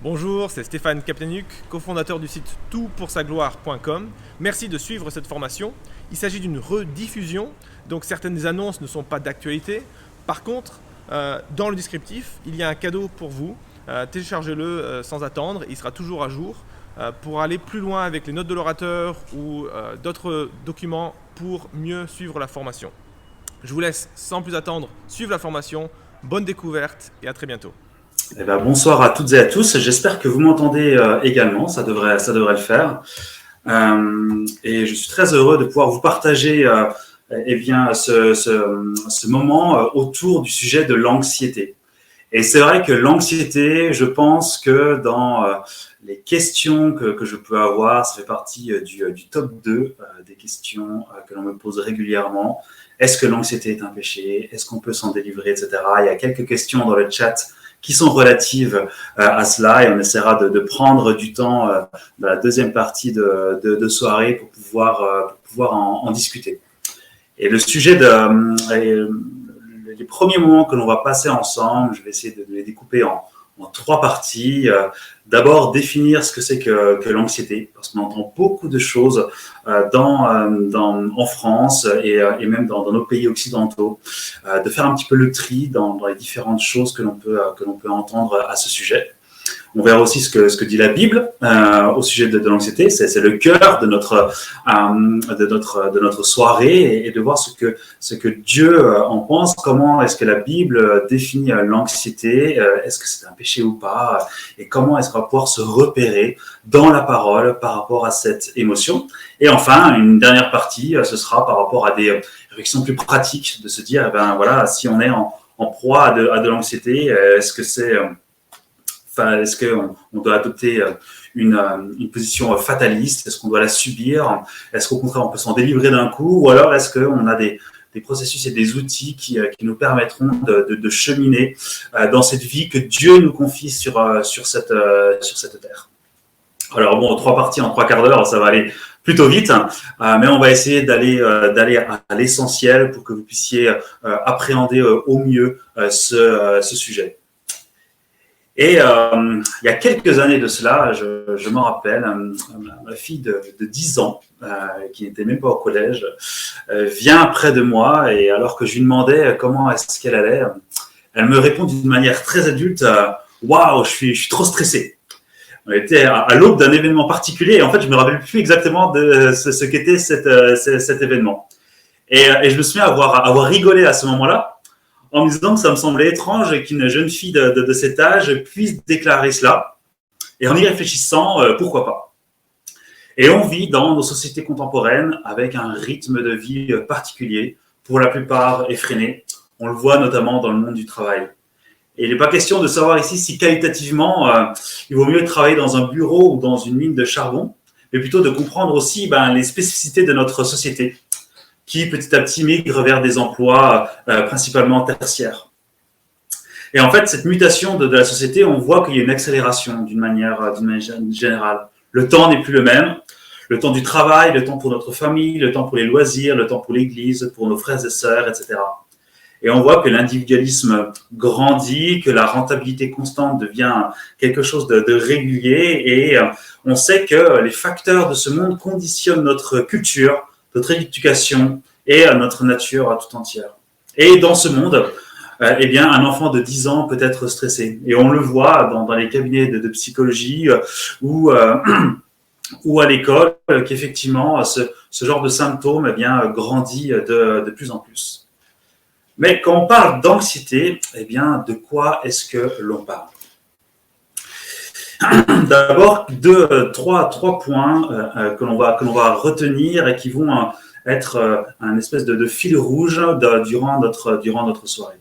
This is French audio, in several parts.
Bonjour, c'est Stéphane Kaplanuk, cofondateur du site toutpoursagloire.com. Merci de suivre cette formation. Il s'agit d'une rediffusion, donc certaines annonces ne sont pas d'actualité. Par contre, dans le descriptif, il y a un cadeau pour vous. Téléchargez-le sans attendre, il sera toujours à jour pour aller plus loin avec les notes de l'orateur ou d'autres documents pour mieux suivre la formation. Je vous laisse sans plus attendre suivre la formation. Bonne découverte et à très bientôt. Eh ben, bonsoir à toutes et à tous. J'espère que vous m'entendez également. Ça devrait le faire. Et je suis très heureux de pouvoir vous partager ce moment autour du sujet de l'anxiété. Et c'est vrai que l'anxiété, je pense que dans les questions que je peux avoir, ça fait partie du top 2 des questions que l'on me pose régulièrement. Est-ce que l'anxiété est un péché? Est-ce qu'on peut s'en délivrer, etc. Il y a quelques questions dans le chat qui sont relatives à cela, et on essaiera de prendre du temps dans la deuxième partie de soirée pour pouvoir en discuter. Et le sujet les premiers moments que l'on va passer ensemble, je vais essayer de les découper en 3 parties. D'abord, définir ce que c'est que l'anxiété, parce qu'on entend beaucoup de choses en France et même dans nos pays occidentaux, de faire un petit peu le tri dans les différentes choses que l'on peut entendre à ce sujet. On verra aussi ce que dit la Bible au sujet de l'anxiété. C'est le cœur de notre soirée, et de voir ce que Dieu en pense. Comment est-ce que la Bible définit l'anxiété? Est-ce que c'est un péché ou pas? Et comment est-ce qu'on va pouvoir se repérer dans la parole par rapport à cette émotion? Et enfin, une dernière partie, ce sera par rapport à des réflexions plus pratiques, de se dire, eh ben voilà, si on est en proie à de l'anxiété, est-ce qu'on doit adopter une position fataliste? Est-ce qu'on doit la subir? Est-ce qu'au contraire, on peut s'en délivrer d'un coup? Ou alors, est-ce qu'on a des processus et des outils qui nous permettront de cheminer dans cette vie que Dieu nous confie sur cette terre? Alors bon, 3 parties en 3 quarts d'heure, ça va aller plutôt vite, mais on va essayer d'aller à l'essentiel pour que vous puissiez appréhender au mieux ce sujet. Et il y a quelques années de cela, je m'en rappelle, ma fille de 10 ans, qui n'était même pas au collège, vient près de moi, et alors que je lui demandais comment est-ce qu'elle allait, elle me répond d'une manière très adulte, « Waouh, je suis trop stressée ». On était à l'aube d'un événement particulier, et en fait, je me rappelle plus exactement de ce qu'était cet événement. Et je me souviens avoir rigolé à ce moment-là, en me disant que ça me semblait étrange qu'une jeune fille de cet âge puisse déclarer cela. Et en y réfléchissant, pourquoi pas? Et on vit dans nos sociétés contemporaines avec un rythme de vie particulier, pour la plupart effréné. On le voit notamment dans le monde du travail. Et il n'est pas question de savoir ici si qualitativement, il vaut mieux travailler dans un bureau ou dans une mine de charbon, mais plutôt de comprendre aussi les spécificités de notre société, qui petit à petit migre vers des emplois principalement tertiaires. Et en fait, cette mutation de la société, on voit qu'il y a une accélération d'une manière générale. Le temps n'est plus le même. Le temps du travail, le temps pour notre famille, le temps pour les loisirs, le temps pour l'église, pour nos frères et sœurs, etc. Et on voit que l'individualisme grandit, que la rentabilité constante devient quelque chose de régulier, et on sait que les facteurs de ce monde conditionnent notre culture, notre éducation et notre nature tout entière. Et dans ce monde, un enfant de 10 ans peut être stressé. Et on le voit dans les cabinets de psychologie ou à l'école, qu'effectivement, ce genre de symptômes grandit de plus en plus. Mais quand on parle d'anxiété, de quoi est-ce que l'on parle? D'abord, trois points que l'on va retenir et qui vont être un espèce de fil rouge durant notre soirée.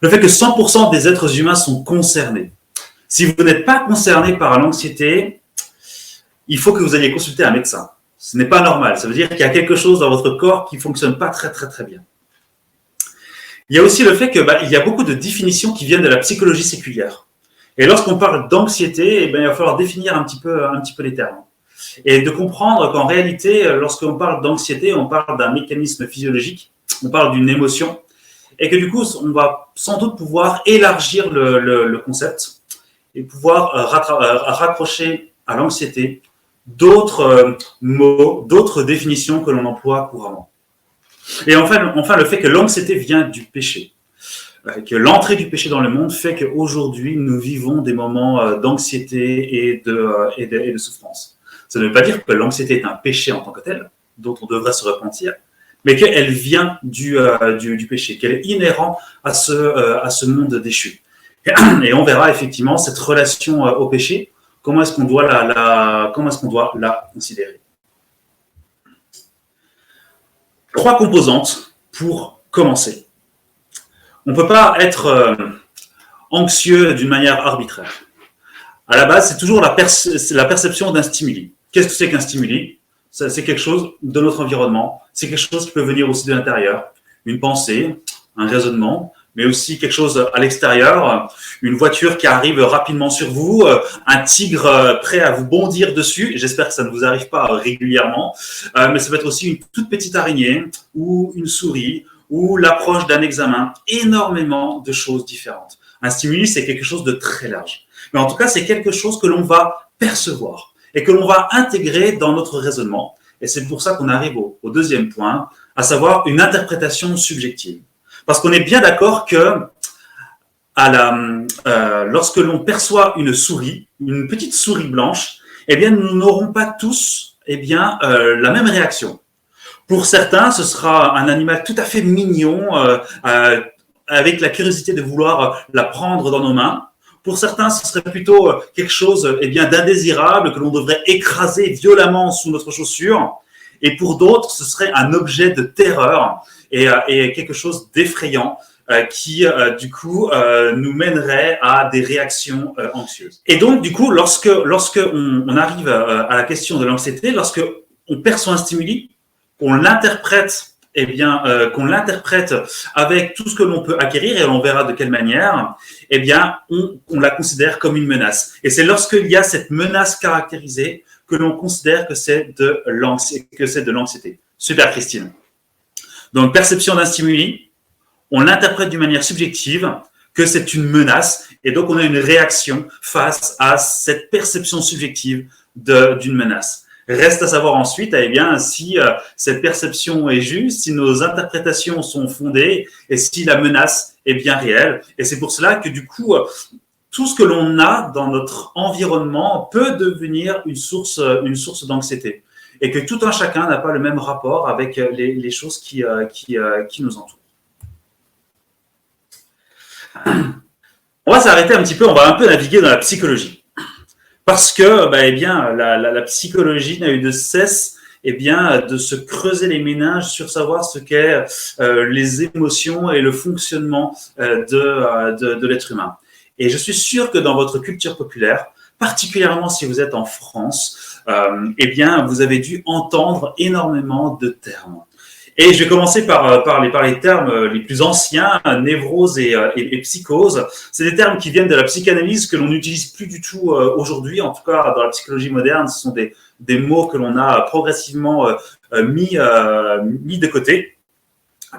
Le fait que 100% des êtres humains sont concernés. Si vous n'êtes pas concerné par l'anxiété, il faut que vous alliez consulter un médecin. Ce n'est pas normal. Ça veut dire qu'il y a quelque chose dans votre corps qui ne fonctionne pas très, très, très bien. Il y a aussi le fait qu'il y a beaucoup de définitions qui viennent de la psychologie séculière. Et lorsqu'on parle d'anxiété, il va falloir définir un petit peu les termes. Et de comprendre qu'en réalité, lorsqu'on parle d'anxiété, on parle d'un mécanisme physiologique, on parle d'une émotion, et que du coup, on va sans doute pouvoir élargir le concept et pouvoir raccrocher à l'anxiété d'autres mots, d'autres définitions que l'on emploie couramment. Et enfin, le fait que l'anxiété vient du péché, que l'entrée du péché dans le monde fait qu'aujourd'hui, nous vivons des moments d'anxiété et de souffrance. Ça ne veut pas dire que l'anxiété est un péché en tant que tel, dont on devrait se repentir, mais qu'elle vient du péché, qu'elle est inhérente à ce monde déchu. Et on verra effectivement cette relation au péché, comment est-ce qu'on doit la considérer. 3 composantes pour commencer. On ne peut pas être anxieux d'une manière arbitraire. À la base, c'est toujours la perception d'un stimuli. Qu'est-ce que c'est qu'un stimuli ? C'est quelque chose de notre environnement, c'est quelque chose qui peut venir aussi de l'intérieur, une pensée, un raisonnement, mais aussi quelque chose à l'extérieur, une voiture qui arrive rapidement sur vous, un tigre prêt à vous bondir dessus. J'espère que ça ne vous arrive pas régulièrement, mais ça peut être aussi une toute petite araignée ou une souris ou l'approche d'un examen. Énormément de choses différentes. Un stimuli, c'est quelque chose de très large. Mais en tout cas, c'est quelque chose que l'on va percevoir et que l'on va intégrer dans notre raisonnement. Et c'est pour ça qu'on arrive au deuxième point, à savoir une interprétation subjective. Parce qu'on est bien d'accord que lorsque l'on perçoit une souris, une petite souris blanche, eh bien, nous n'aurons pas tous la même réaction. Pour certains, ce sera un animal tout à fait mignon, avec la curiosité de vouloir la prendre dans nos mains. Pour certains, ce serait plutôt quelque chose d'indésirable que l'on devrait écraser violemment sous notre chaussure. Et pour d'autres, ce serait un objet de terreur et quelque chose d'effrayant qui, nous mènerait à des réactions anxieuses. Et donc, du coup, lorsque on arrive à la question de l'anxiété, lorsque on perçoit un stimuli, qu'on l'interprète avec tout ce que l'on peut acquérir, et on verra de quelle manière, on la considère comme une menace. Et c'est lorsqu'il y a cette menace caractérisée que l'on considère que c'est de l'anxiété. Super, Christine. Donc, perception d'un stimuli, on l'interprète d'une manière subjective, que c'est une menace, et donc on a une réaction face à cette perception subjective d'une menace. Reste à savoir ensuite, si cette perception est juste, si nos interprétations sont fondées et si la menace est bien réelle. Et c'est pour cela que du coup, tout ce que l'on a dans notre environnement peut devenir une source d'anxiété. Et que tout un chacun n'a pas le même rapport avec les choses qui nous entourent. On va s'arrêter un petit peu, on va un peu naviguer dans la psychologie. Parce que la psychologie n'a eu de cesse de se creuser les méninges sur savoir ce qu'est les émotions et le fonctionnement de l'être humain. Et je suis sûr que dans votre culture populaire, particulièrement si vous êtes en France, vous avez dû entendre énormément de termes. Et je vais commencer par les termes les plus anciens, névrose et psychose. C'est des termes qui viennent de la psychanalyse que l'on n'utilise plus du tout aujourd'hui. En tout cas, dans la psychologie moderne, ce sont des mots que l'on a progressivement mis de côté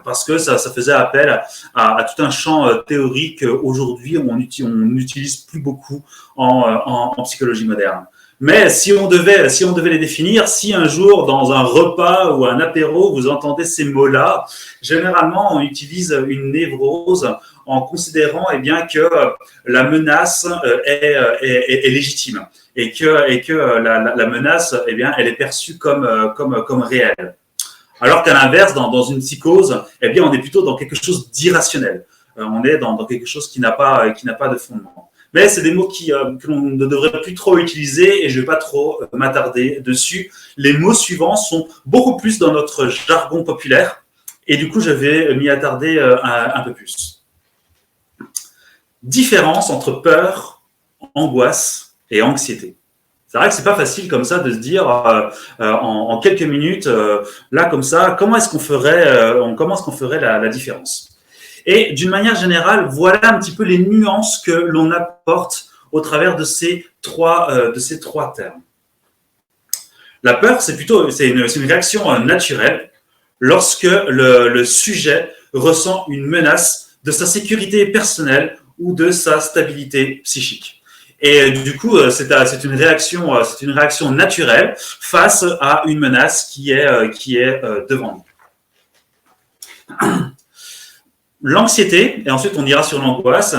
parce que ça faisait appel à tout un champ théorique aujourd'hui on n'utilise plus beaucoup en psychologie moderne. Mais si on devait les définir, si un jour dans un repas ou un apéro vous entendez ces mots-là, généralement on utilise une névrose en considérant que la menace est légitime et que la menace elle est perçue comme réelle. Alors qu'à l'inverse, dans une psychose, on est plutôt dans quelque chose d'irrationnel. On est dans quelque chose qui n'a pas de fondement. Mais c'est des mots que l'on ne devrait plus trop utiliser et je ne vais pas trop m'attarder dessus. Les mots suivants sont beaucoup plus dans notre jargon populaire et du coup, je vais m'y attarder un peu plus. Différence entre peur, angoisse et anxiété. C'est vrai que c'est pas facile comme ça de se dire en quelques minutes, là comme ça, comment est-ce qu'on ferait la différence ? Et d'une manière générale, voilà un petit peu les nuances que l'on apporte au travers de ces trois termes. La peur, c'est une réaction naturelle lorsque le sujet ressent une menace de sa sécurité personnelle ou de sa stabilité psychique. Et du coup, c'est une réaction naturelle face à une menace qui est devant nous. L'anxiété, et ensuite on ira sur l'angoisse.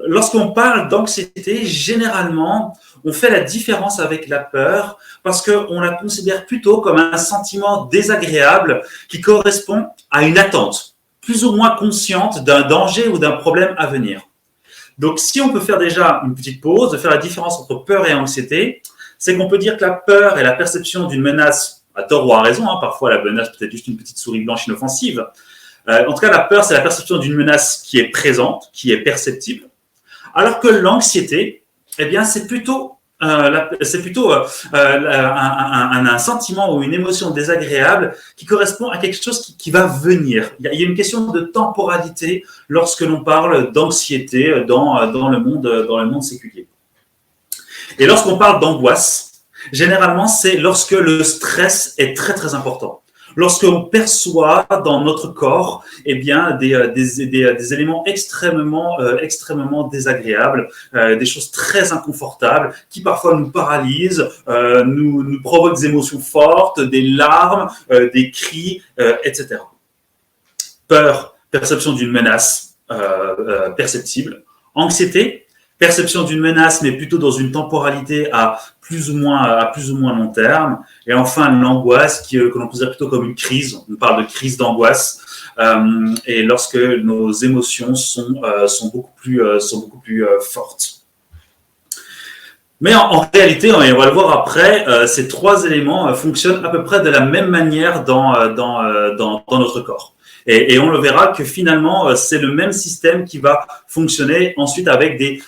Lorsqu'on parle d'anxiété, généralement, on fait la différence avec la peur parce qu'on la considère plutôt comme un sentiment désagréable qui correspond à une attente, plus ou moins consciente d'un danger ou d'un problème à venir. Donc, si on peut faire déjà une petite pause, de faire la différence entre peur et anxiété, c'est qu'on peut dire que la peur est la perception d'une menace, à tort ou à raison, parfois la menace peut être juste une petite souris blanche inoffensive. En tout cas, la peur, c'est la perception d'une menace qui est présente, qui est perceptible, alors que l'anxiété, eh bien, c'est plutôt un sentiment ou une émotion désagréable qui correspond à quelque chose qui va venir. Il y a une question de temporalité lorsque l'on parle d'anxiété dans le monde séculier. Et lorsqu'on parle d'angoisse, généralement, c'est lorsque le stress est très, très important. Lorsqu'on perçoit dans notre corps des éléments extrêmement désagréables, des choses très inconfortables qui parfois nous paralysent, nous provoquent des émotions fortes, des larmes, des cris, etc. Peur, perception d'une menace perceptible. Anxiété, perception d'une menace, mais plutôt dans une temporalité à plus ou moins long terme. Et enfin, l'angoisse, que l'on considère plutôt comme une crise. On parle de crise d'angoisse. Et lorsque nos émotions sont beaucoup plus fortes. Mais en réalité, et on va le voir après, ces trois éléments fonctionnent à peu près de la même manière dans notre corps. Et on le verra que finalement, c'est le même système qui va fonctionner ensuite avec des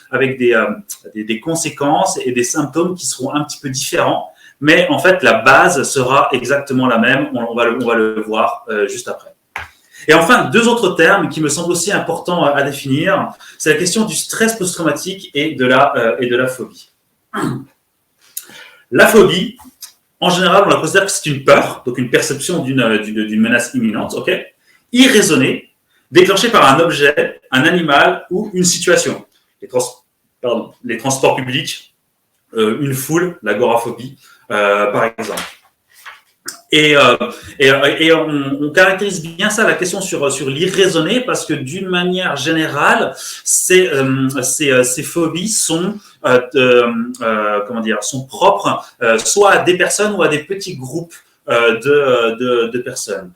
conséquences et des symptômes qui seront un petit peu différents. Mais en fait, la base sera exactement la même. On va le voir juste après. Et enfin, deux autres termes qui me semblent aussi importants à définir, c'est la question du stress post-traumatique et de la phobie. La phobie, en général, on la considère que c'est une peur, donc une perception d'une menace imminente, ok, irraisonnée, déclenchée par un objet, un animal ou une situation. Les transports publics, une foule, l'agoraphobie, par exemple. Et on caractérise bien ça, la question sur l'irraisonné, parce que d'une manière générale, ces phobies sont sont propres soit à des personnes ou à des petits groupes de personnes.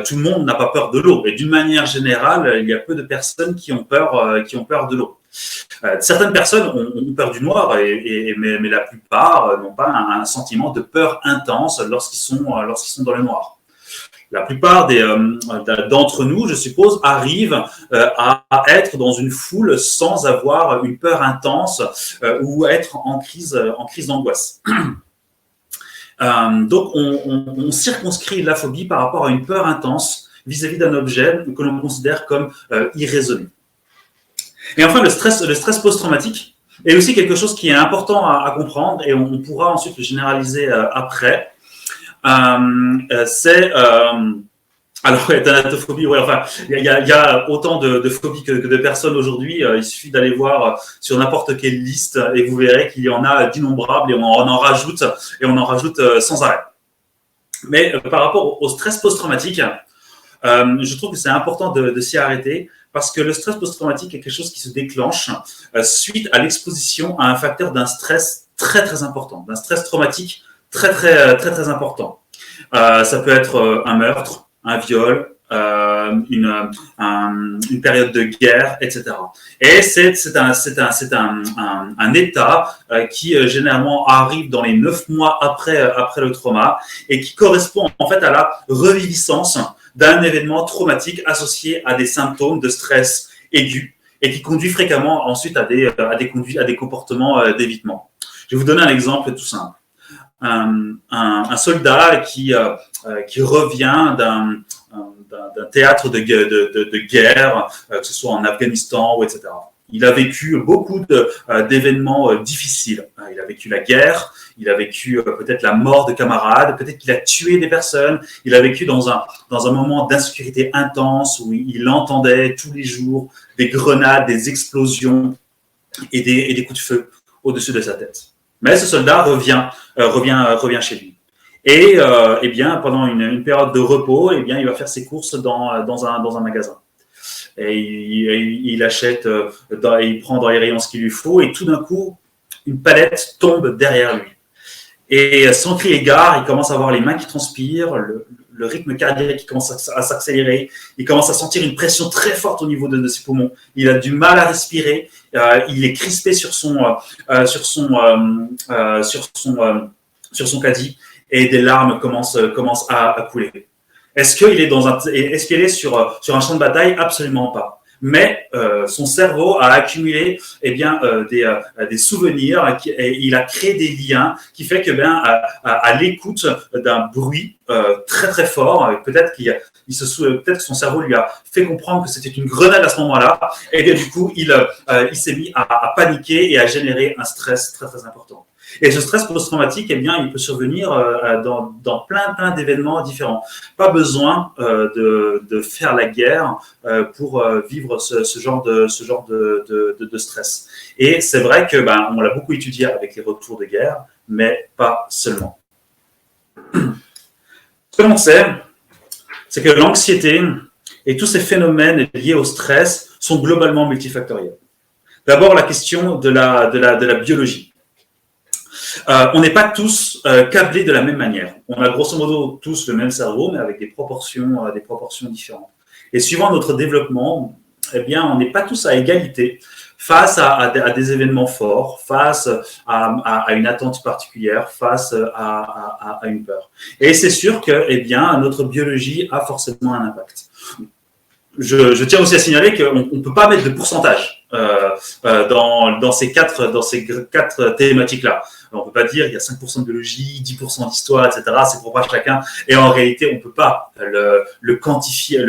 Tout le monde n'a pas peur de l'eau, et d'une manière générale, il y a peu de personnes qui ont peur de l'eau. Certaines personnes ont peur du noir, mais la plupart n'ont pas un sentiment de peur intense lorsqu'ils sont dans le noir. La plupart d'entre nous, je suppose, arrivent à être dans une foule sans avoir une peur intense ou être en crise d'angoisse. Donc, on circonscrit la phobie par rapport à une peur intense vis-à-vis d'un objet que l'on considère comme irraisonné. Et enfin, le stress post-traumatique est aussi quelque chose qui est important à comprendre, et on pourra ensuite le généraliser après. Alors, thanatophobie, ouais, enfin, il y a autant de phobies que de personnes aujourd'hui. Il suffit d'aller voir sur n'importe quelle liste et vous verrez qu'il y en a d'innombrables, et on en rajoute sans arrêt. Mais par rapport au stress post-traumatique, je trouve que c'est important de s'y arrêter, parce que le stress post-traumatique est quelque chose qui se déclenche suite à l'exposition à un facteur d'un stress très très important, d'un stress traumatique très très très très important. Ça peut être un meurtre, un viol, une période de guerre, etc. Et c'est un état qui généralement arrive dans les 9 mois après le trauma, et qui correspond en fait à la reviviscence d'un événement traumatique associé à des symptômes de stress aigus, et qui conduit fréquemment ensuite à des comportements d'évitement. Je vais vous donner un exemple tout simple. Un soldat qui revient d'un théâtre de guerre, que ce soit en Afghanistan ou etc. Il a vécu beaucoup d'événements difficiles. Il a vécu la guerre, il a vécu peut-être la mort de camarades, peut-être qu'il a tué des personnes. Il a vécu dans un moment d'insécurité intense où il entendait tous les jours des grenades, des explosions et des coups de feu au-dessus de sa tête. Mais ce soldat revient chez lui. Et eh bien, pendant une période de repos, eh bien, il va faire ses courses dans un magasin. Et il achète, il prend dans les rayons ce qu'il lui faut, et tout d'un coup, une palette tombe derrière lui. Et sans crier gare, il commence à avoir les mains qui transpirent, le rythme cardiaque qui commence à s'accélérer, il commence à sentir une pression très forte au niveau de ses poumons, il a du mal à respirer, il est crispé sur son caddie, et des larmes commencent à couler. Est-ce qu'il est sur un champ de bataille? Absolument pas. Mais son cerveau a accumulé des souvenirs et il a créé des liens qui fait que à l'écoute d'un bruit très très fort, peut-être que son cerveau lui a fait comprendre que c'était une grenade à ce moment-là, et bien du coup il s'est mis à paniquer et à générer un stress très très important. Et ce stress post-traumatique, eh bien, il peut survenir dans plein d'événements différents. Pas besoin de faire la guerre pour vivre ce genre de stress. Et c'est vrai que on l'a beaucoup étudié avec les retours de guerre, mais pas seulement. Ce que l'on sait, c'est que l'anxiété et tous ces phénomènes liés au stress sont globalement multifactoriels. D'abord, la question de la biologie. On n'est pas tous câblés de la même manière. On a grosso modo tous le même cerveau, mais avec des proportions différentes. Et suivant notre développement, eh bien, on n'est pas tous à égalité face à des événements forts, face à une attente particulière, face à une peur. Et c'est sûr que, eh bien, notre biologie a forcément un impact. Je tiens aussi à signaler qu'on ne peut pas mettre de pourcentage dans ces quatre thématiques-là. On ne peut pas dire il y a 5% de biologie, 10% d'histoire, etc. C'est propre à chacun. Et en réalité, on ne peut pas le quantifier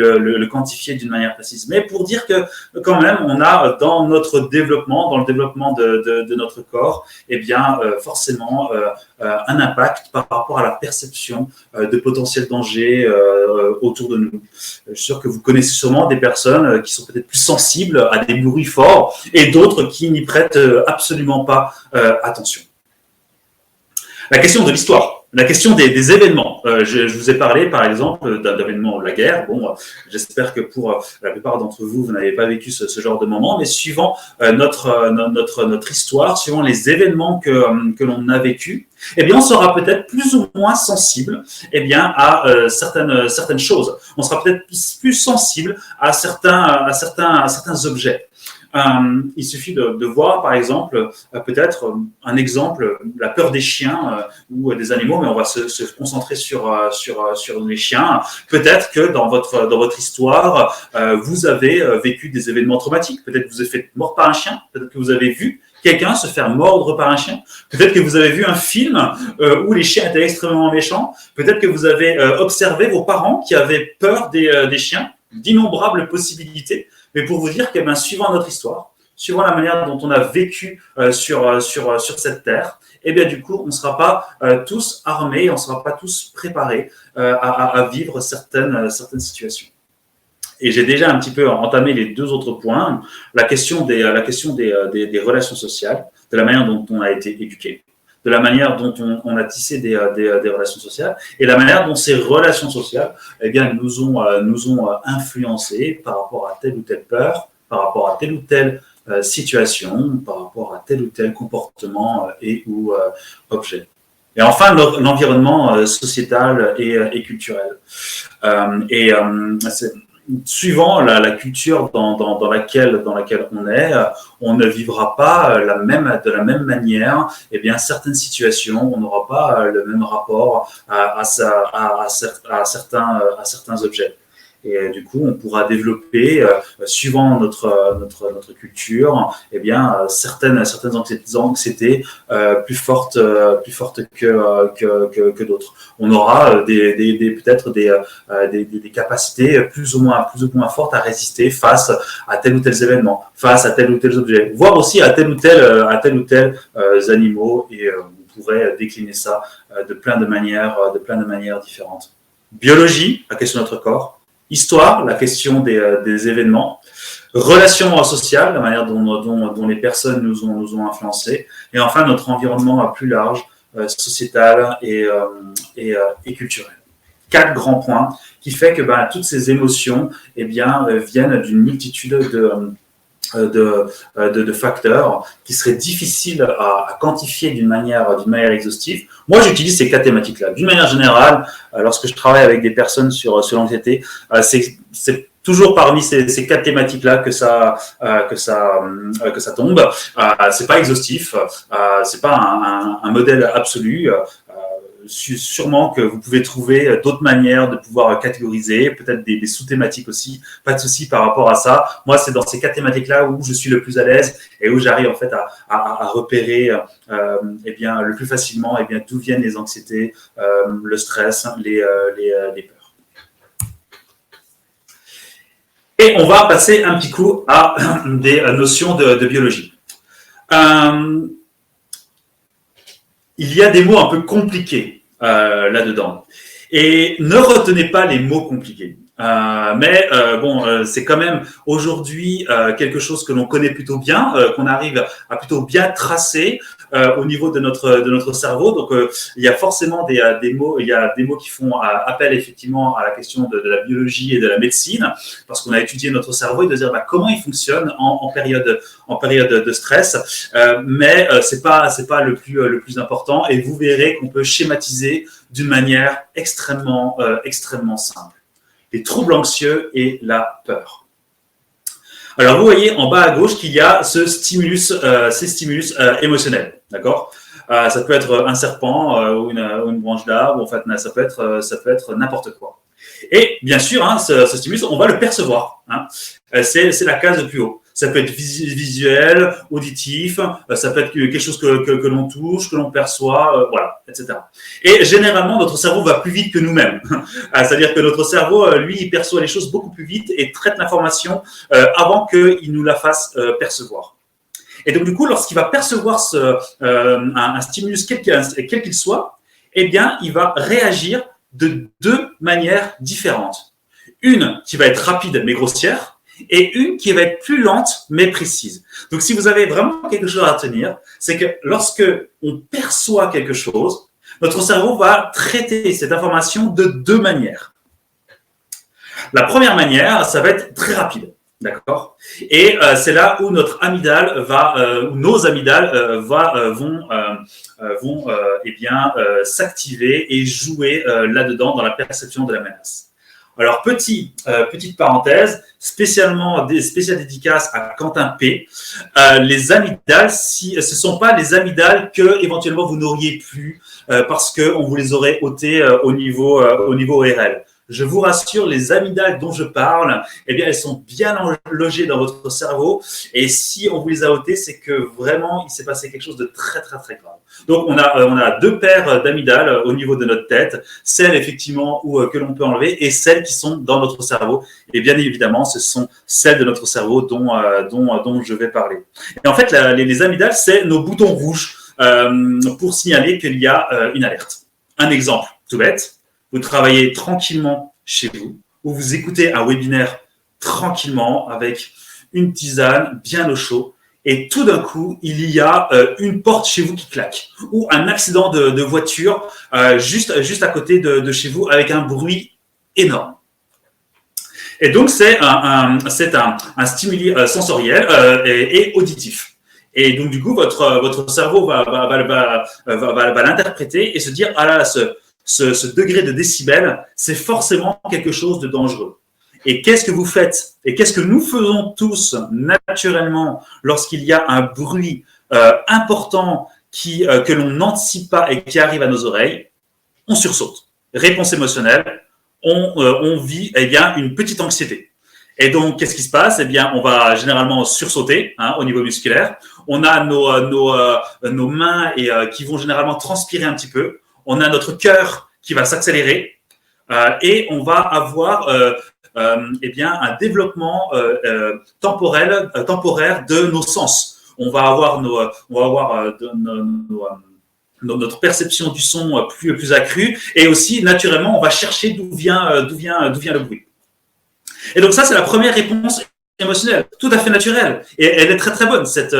d'une manière précise. Mais pour dire que quand même, on a dans notre développement, dans le développement de notre corps, eh bien, forcément un impact par rapport à la perception de potentiels dangers autour de nous. Je suis sûr que vous connaissez sûrement des personnes qui sont peut-être plus sensibles à des bruits forts et d'autres qui n'y prêtent absolument pas attention. La question de l'histoire, la question des événements. Je vous ai parlé, par exemple, d'un événement de la guerre. Bon, j'espère que pour la plupart d'entre vous, vous n'avez pas vécu ce genre de moment, mais suivant notre histoire, suivant les événements que l'on a vécus, eh bien, on sera peut-être plus ou moins sensible, eh bien, à certaines choses. On sera peut-être plus sensible à certains objets. Il suffit de voir, par exemple, peut-être un exemple, la peur des chiens ou des animaux, mais on va se concentrer sur les chiens. Peut-être que dans votre histoire, vous avez vécu des événements traumatiques. Peut-être que vous êtes fait mordre par un chien. Peut-être que vous avez vu quelqu'un se faire mordre par un chien. Peut-être que vous avez vu un film où les chiens étaient extrêmement méchants. Peut-être que vous avez observé vos parents qui avaient peur des chiens. D'innombrables possibilités. Mais pour vous dire que, suivant notre histoire, suivant la manière dont on a vécu sur cette terre, eh bien, du coup, on ne sera pas tous armés, on ne sera pas tous préparés à vivre certaines situations. Et j'ai déjà un petit peu entamé les deux autres points, la question des relations sociales, de la manière dont on a été éduqué, de la manière dont on a tissé des relations sociales et la manière dont ces relations sociales eh bien, nous ont influencés par rapport à telle ou telle peur, par rapport à telle ou telle situation, par rapport à tel ou tel comportement ou objet. Et enfin, l'environnement sociétal et culturel. Suivant la culture dans laquelle on est, on ne vivra pas de la même manière. Eh bien, certaines situations, on n'aura pas le même rapport à certains objets. Et du coup, on pourra développer, suivant notre culture, eh bien, certaines anxiétés plus fortes que d'autres. On aura peut-être des capacités plus ou moins fortes à résister face à tel ou tel événement, face à tel ou tel objet, voire aussi à tel ou tel animaux. Et on pourrait décliner ça de plein de manières différentes. Biologie, la question de notre corps. Histoire, la question des événements. relations sociales, la manière dont les personnes nous ont influencés, et enfin notre environnement plus large, sociétal et culturel. 4 grands points qui fait que toutes ces émotions viennent d'une multitude de facteurs qui seraient difficiles à quantifier d'une manière exhaustive. Moi, j'utilise ces 4 thématiques-là. D'une manière générale, lorsque je travaille avec des personnes sur l'anxiété, c'est toujours parmi ces 4 thématiques-là que ça tombe. C'est pas exhaustif, c'est pas un modèle absolu. Sûrement que vous pouvez trouver d'autres manières de pouvoir catégoriser, peut-être des sous-thématiques aussi, pas de souci par rapport à ça. Moi, c'est dans ces 4 thématiques-là où je suis le plus à l'aise et où j'arrive en fait à repérer le plus facilement d'où viennent les anxiétés, le stress, les peurs. Et on va passer un petit coup à des notions de biologie. Il y a des mots un peu compliqués là-dedans. Et ne retenez pas les mots compliqués. C'est quand même aujourd'hui quelque chose que l'on connaît plutôt bien, qu'on arrive à plutôt bien tracer au niveau de notre cerveau. Donc, il y a forcément des mots, il y a des mots qui font appel effectivement à la question de la biologie et de la médecine, parce qu'on a étudié notre cerveau et de dire comment il fonctionne en période de stress. Mais c'est pas le plus important. Et vous verrez qu'on peut schématiser d'une manière extrêmement simple. Les troubles anxieux et la peur. Alors, vous voyez en bas à gauche qu'il y a ces stimulus émotionnels, d'accord ? Ça peut être un serpent ou une branche d'arbre, en fait, ça peut être n'importe quoi. Et bien sûr, ce stimulus, on va le percevoir. C'est la case de plus haut. Ça peut être visuel, auditif, ça peut être quelque chose que l'on touche, que l'on perçoit, voilà, etc. Et généralement, notre cerveau va plus vite que nous-mêmes. C'est-à-dire que notre cerveau, lui, il perçoit les choses beaucoup plus vite et traite l'information avant qu'il nous la fasse percevoir. Et donc, du coup, lorsqu'il va percevoir un stimulus quel qu'il soit, il va réagir de 2 manières différentes. Une qui va être rapide mais grossière, et une qui va être plus lente mais précise. Donc, si vous avez vraiment quelque chose à retenir, c'est que lorsque on perçoit quelque chose, notre cerveau va traiter cette information de 2 manières. La première manière, ça va être très rapide, d'accord ? Et c'est là où notre amygdale où nos amygdales vont s'activer et jouer là-dedans dans la perception de la menace. Alors, petite parenthèse, spéciale dédicace à Quentin P. Les amygdales, ce ne sont pas les amygdales que éventuellement vous n'auriez plus parce qu'on vous les aurait ôtées au niveau ORL. Je vous rassure, les amygdales dont je parle, elles sont bien logées dans votre cerveau. Et si on vous les a ôtées, c'est que vraiment, il s'est passé quelque chose de très, très, très grave. Donc, on a 2 paires d'amygdales au niveau de notre tête, celles effectivement que l'on peut enlever et celles qui sont dans notre cerveau. Et bien évidemment, ce sont celles de notre cerveau dont je vais parler. Et en fait, les amygdales, c'est nos boutons rouges pour signaler qu'il y a une alerte. Un exemple tout bête. Vous travaillez tranquillement chez vous, ou vous écoutez un webinaire tranquillement avec une tisane bien au chaud, et tout d'un coup, il y a une porte chez vous qui claque, ou un accident de voiture juste à côté de chez vous avec un bruit énorme. Et donc, c'est un stimuli sensoriel et auditif. Et donc, du coup, votre cerveau va l'interpréter et se dire « Ah là, ce degré de décibels, c'est forcément quelque chose de dangereux. » Et qu'est-ce que vous faites? Et qu'est-ce que nous faisons tous naturellement lorsqu'il y a un bruit important que l'on n'anticipe pas et qui arrive à nos oreilles? On sursaute. Réponse émotionnelle, on vit une petite anxiété. Et donc, qu'est-ce qui se passe? On va généralement sursauter au niveau musculaire. On a nos mains qui vont généralement transpirer un petit peu. On a notre cœur qui va s'accélérer et on va avoir un développement temporaire de nos sens. On va avoir notre perception du son plus accrue et aussi naturellement on va chercher d'où vient le bruit. Et donc ça c'est la première réponse émotionnelle, tout à fait naturelle. Et elle est très très bonne, cette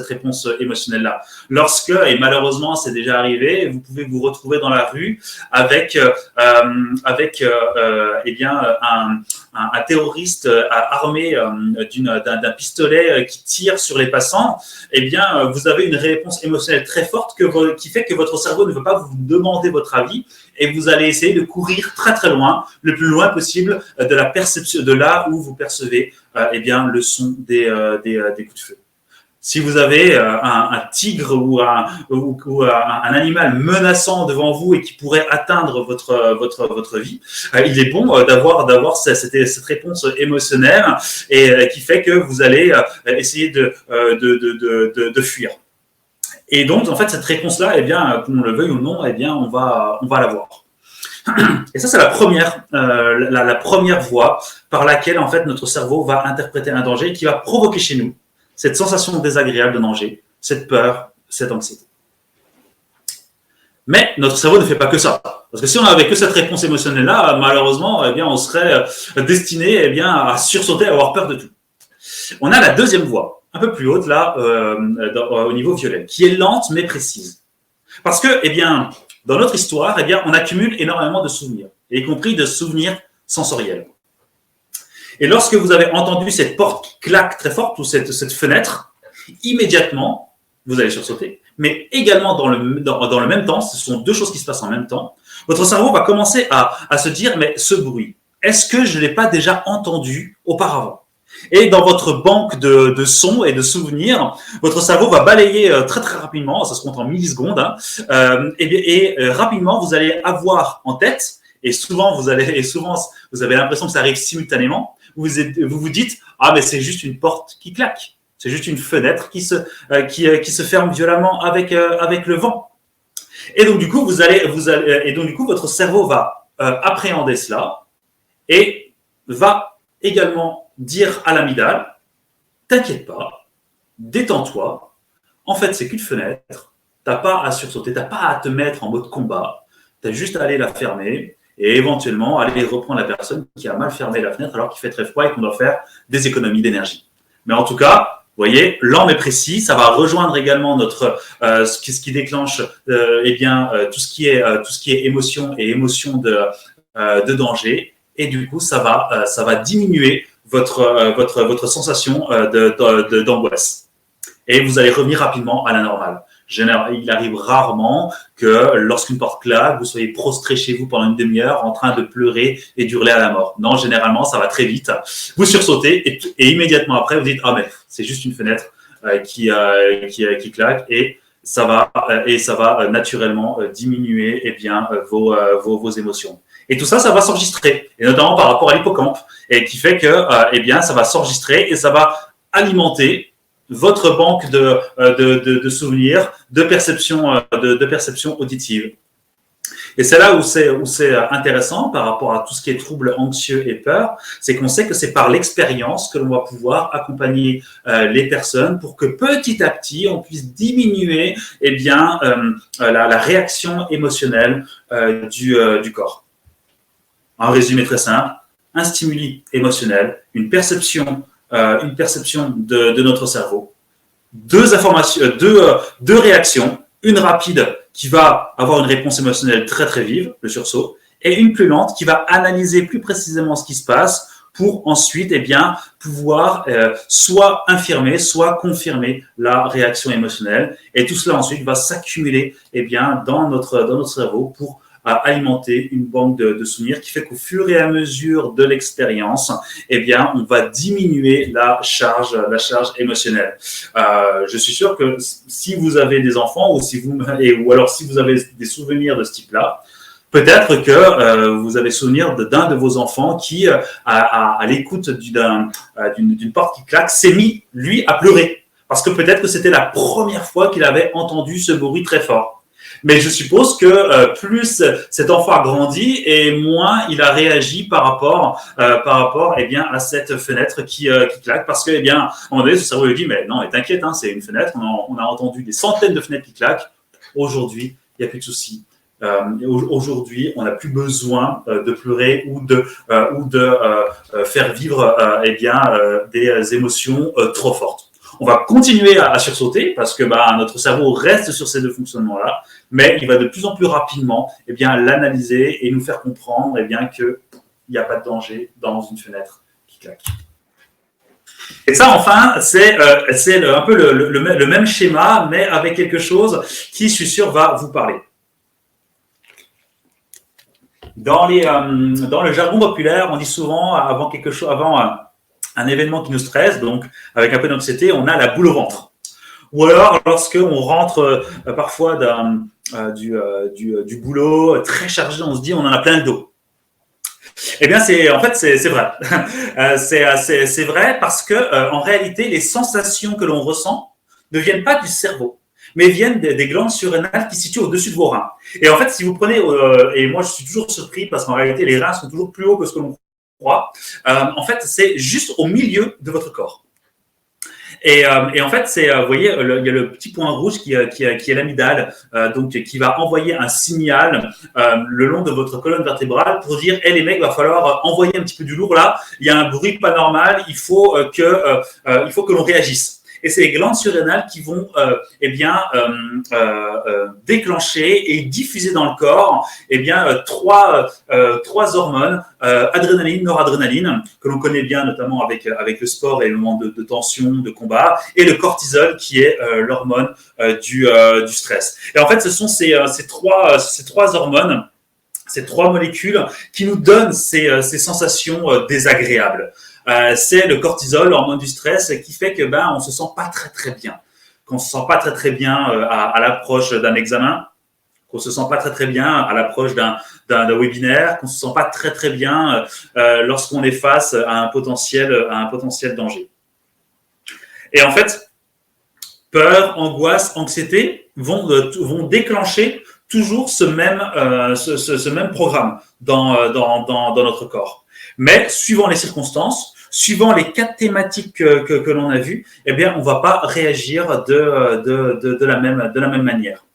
réponse émotionnelle-là. Lorsque, et malheureusement c'est déjà arrivé, vous pouvez vous retrouver dans la rue avec eh bien, un terroriste armé d'un pistolet qui tire sur les passants, eh bien, vous avez une réponse émotionnelle très forte qui fait que votre cerveau ne veut pas vous demander votre avis et vous allez essayer de courir très très loin, le plus loin possible de la perception, de là où vous percevez eh bien, le son des coups de feu. Si vous avez un tigre ou un animal menaçant devant vous et qui pourrait atteindre votre vie, il est bon d'avoir cette réponse émotionnelle et qui fait que vous allez essayer de fuir. Et donc, en fait, cette réponse-là, eh bien, qu'on le veuille ou non, eh bien, on va l'avoir. Et ça, c'est la première voie par laquelle, en fait, notre cerveau va interpréter un danger qui va provoquer chez nous cette sensation désagréable de danger, cette peur, cette anxiété. Mais notre cerveau ne fait pas que ça. Parce que si on n'avait que cette réponse émotionnelle-là, malheureusement, eh bien, on serait destiné eh bien, à sursauter, à avoir peur de tout. On a la deuxième voie, un peu plus haute, là, au niveau violet, qui est lente mais précise. Parce que, eh bien, dans notre histoire, eh bien, on accumule énormément de souvenirs, y compris de souvenirs sensoriels. Et lorsque vous avez entendu cette porte qui claque très forte ou cette fenêtre, immédiatement, vous allez sursauter. Mais également dans le même temps, ce sont deux choses qui se passent en même temps, votre cerveau va commencer à se dire, mais ce bruit, est-ce que je ne l'ai pas déjà entendu auparavant ? Et dans votre banque de sons et de souvenirs, votre cerveau va balayer très très rapidement, ça se compte en millisecondes, et rapidement vous allez avoir en tête, et souvent vous avez l'impression que ça arrive simultanément, vous vous dites ah mais c'est juste une porte qui claque, c'est juste une fenêtre qui se ferme violemment avec le vent. Et donc du coup votre cerveau va appréhender cela et va également dire à l'amygdale t'inquiète pas, détends-toi, en fait c'est qu'une fenêtre, t'as pas à sursauter, t'as pas à te mettre en mode combat, t'as juste à aller la fermer et éventuellement aller reprendre la personne qui a mal fermé la fenêtre alors qu'il fait très froid et qu'on doit faire des économies d'énergie. Mais en tout cas, vous voyez, lent mais précis, ça va rejoindre également ce qui déclenche tout ce qui est émotion et émotion de danger, et du coup ça va diminuer votre sensation d'angoisse. Et vous allez revenir rapidement à la normale. Il arrive rarement que lorsqu'une porte claque, vous soyez prostré chez vous pendant une demi-heure en train de pleurer et d'hurler à la mort. Non, généralement, ça va très vite. Vous sursautez et immédiatement après, vous dites « Ah, mais c'est juste une fenêtre qui claque » et ça va naturellement diminuer eh bien, vos émotions. Et tout ça, ça va s'enregistrer, et notamment par rapport à l'hippocampe, et qui fait que eh bien, ça va s'enregistrer et ça va alimenter votre banque de souvenirs, de perception auditive. Et c'est là où c'est intéressant par rapport à tout ce qui est troubles anxieux et peur, c'est qu'on sait que c'est par l'expérience que l'on va pouvoir accompagner les personnes pour que petit à petit on puisse diminuer eh bien, la réaction émotionnelle du corps. En résumé très simple, un stimuli émotionnel, une perception de notre cerveau, deux réactions, une rapide qui va avoir une réponse émotionnelle très très vive, le sursaut, et une plus lente qui va analyser plus précisément ce qui se passe pour ensuite eh bien, pouvoir soit infirmer, soit confirmer la réaction émotionnelle. Et tout cela ensuite va s'accumuler eh bien, dans notre cerveau pour alimenter une banque de souvenirs qui fait qu'au fur et à mesure de l'expérience, eh bien, on va diminuer la charge émotionnelle. Je suis sûr que si vous avez des enfants ou alors si vous avez des souvenirs de ce type-là, peut-être que vous avez souvenir d'un de vos enfants qui, à l'écoute d'une porte qui claque, s'est mis, lui, à pleurer. Parce que peut-être que c'était la première fois qu'il avait entendu ce bruit très fort. Mais je suppose que plus cet enfant a grandi et moins il a réagi par rapport eh bien, à cette fenêtre qui claque. Parce que, eh bien, à un moment donné, ce cerveau lui dit, mais non, t'inquiète, hein, c'est une fenêtre, on a entendu des centaines de fenêtres qui claquent. Aujourd'hui, il n'y a plus de souci. Aujourd'hui, on n'a plus besoin de pleurer ou de faire vivre des émotions trop fortes. On va continuer à sursauter parce que notre cerveau reste sur ces deux fonctionnements-là, mais il va de plus en plus rapidement l'analyser et nous faire comprendre qu'il n'y a pas de danger dans une fenêtre qui claque. Et ça, enfin, c'est un peu le même schéma, mais avec quelque chose qui, je suis sûr, va vous parler. Dans le jargon populaire, on dit souvent avant un événement qui nous stresse, donc avec un peu d'anxiété, on a la boule au ventre. Ou alors, lorsqu'on rentre parfois du boulot très chargé, on se dit on en a plein le dos. Eh bien, c'est vrai. C'est vrai parce que en réalité, les sensations que l'on ressent ne viennent pas du cerveau, mais viennent des glandes surrénales qui se situent au-dessus de vos reins. Et en fait, si vous prenez, et moi je suis toujours surpris parce qu'en réalité, les reins sont toujours plus hauts que ce que l'on croit. En fait, c'est juste au milieu de votre corps. Et en fait, vous voyez, il y a le petit point rouge qui est l'amygdale, donc qui va envoyer un signal le long de votre colonne vertébrale pour dire, les mecs, va falloir envoyer un petit peu du lourd là. Il y a un bruit pas normal. Il faut que l'on réagisse. Et c'est les glandes surrénales qui vont déclencher et diffuser dans le corps trois hormones, adrénaline, noradrénaline, que l'on connaît bien notamment avec le sport et le moment de tension, de combat, et le cortisol qui est l'hormone du stress. Et en fait, ce sont ces trois hormones, ces trois molécules qui nous donnent ces sensations désagréables. C'est le cortisol, l'hormone du stress, qui fait que on se sent pas très très bien. Qu'on se sent pas très très bien à l'approche d'un examen, qu'on se sent pas très très bien à l'approche d'un webinaire, qu'on se sent pas très très bien lorsqu'on est face à un potentiel danger. Et en fait, peur, angoisse, anxiété vont déclencher toujours ce même programme dans notre corps. Mais suivant les circonstances, suivant les 4 thématiques que l'on a vues, on va pas réagir de la même manière.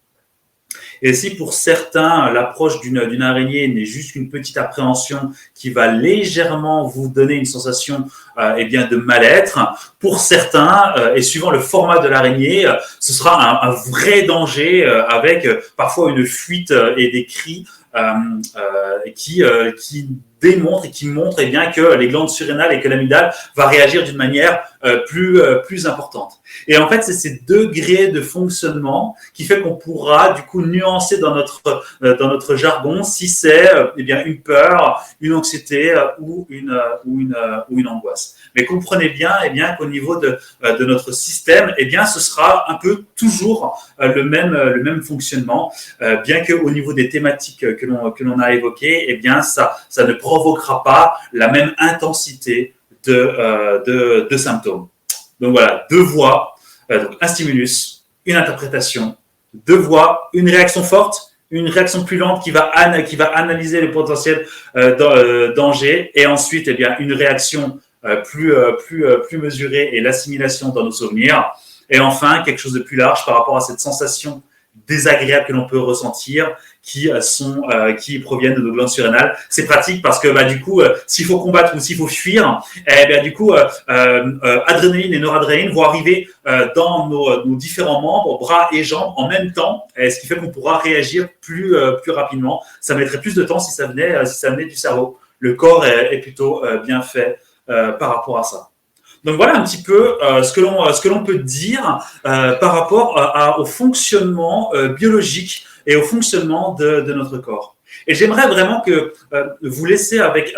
Et si pour certains, l'approche d'une araignée n'est juste qu'une petite appréhension qui va légèrement vous donner une sensation de mal-être, pour certains, et suivant le format de l'araignée, ce sera un vrai danger avec parfois une fuite et des cris qui démontre et qui montre que les glandes surrénales et que l'amygdale va réagir d'une manière plus importante. Et en fait, c'est ces degrés de fonctionnement qui fait qu'on pourra du coup nuancer dans notre jargon si c'est une peur, une anxiété ou une angoisse. Mais comprenez bien qu'au niveau de notre système, ce sera un peu toujours le même fonctionnement, bien qu'au niveau des thématiques que l'on a évoquées, ça ne provoquera pas la même intensité de symptômes. Donc voilà, 2 voies, donc un stimulus, une interprétation, 2 voies, une réaction forte, une réaction plus lente qui va analyser le potentiel danger, et ensuite une réaction plus mesurée et l'assimilation dans nos souvenirs, et enfin quelque chose de plus large par rapport à cette sensation désagréable que l'on peut ressentir qui proviennent de nos glandes surrénales. C'est pratique parce que du coup, s'il faut combattre ou s'il faut fuir, adrénaline et noradrénaline vont arriver dans nos différents membres, bras et jambes en même temps, ce qui fait qu'on pourra réagir plus rapidement. Ça mettrait plus de temps si ça venait du cerveau. Le corps est plutôt bien fait par rapport à ça. Donc voilà un petit peu ce que l'on peut dire par rapport au fonctionnement biologique et au fonctionnement de notre corps. Et j'aimerais vraiment que vous laissiez avec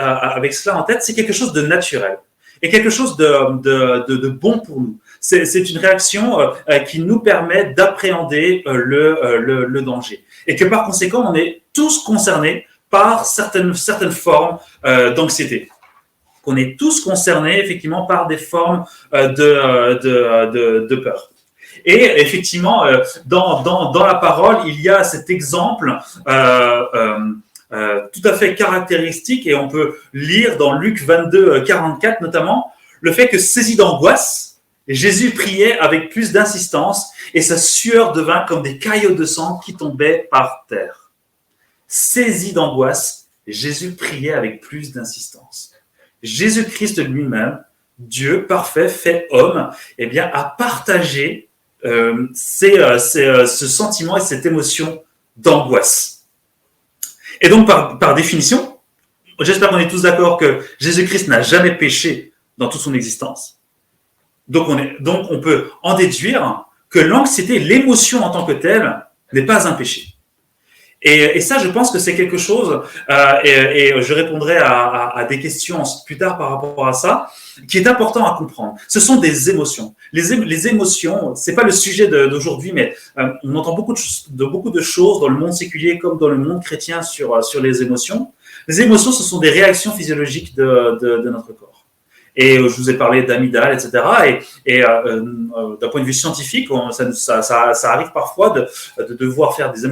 cela en tête, c'est quelque chose de naturel et quelque chose de bon pour nous. C'est une réaction qui nous permet d'appréhender le danger. Et que par conséquent, on est tous concernés par certaines formes d'anxiété. Qu'on est tous concernés effectivement par des formes de peur. Et effectivement, dans la parole, il y a cet exemple tout à fait caractéristique, et on peut lire dans Luc 22, 44 notamment, le fait que saisi d'angoisse, Jésus priait avec plus d'insistance et sa sueur devint comme des caillots de sang qui tombaient par terre. saisi d'angoisse, Jésus priait avec plus d'insistance. Jésus-Christ lui-même, Dieu parfait, fait homme, eh bien, a partagé ce sentiment et cette émotion d'angoisse. Et donc, par définition, j'espère qu'on est tous d'accord que Jésus-Christ n'a jamais péché dans toute son existence. Donc, on peut en déduire que l'anxiété, l'émotion en tant que telle, n'est pas un péché. Et ça, je pense que c'est quelque chose, et je répondrai à des questions plus tard par rapport à ça, qui est important à comprendre. Ce sont des émotions. Les émotions, c'est pas le sujet d'aujourd'hui, mais on entend beaucoup de choses dans le monde séculier comme dans le monde chrétien sur les émotions. Les émotions, ce sont des réactions physiologiques de notre corps. Et je vous ai parlé d'amygdale, etc. Et d'un point de vue scientifique, ça arrive parfois de devoir faire des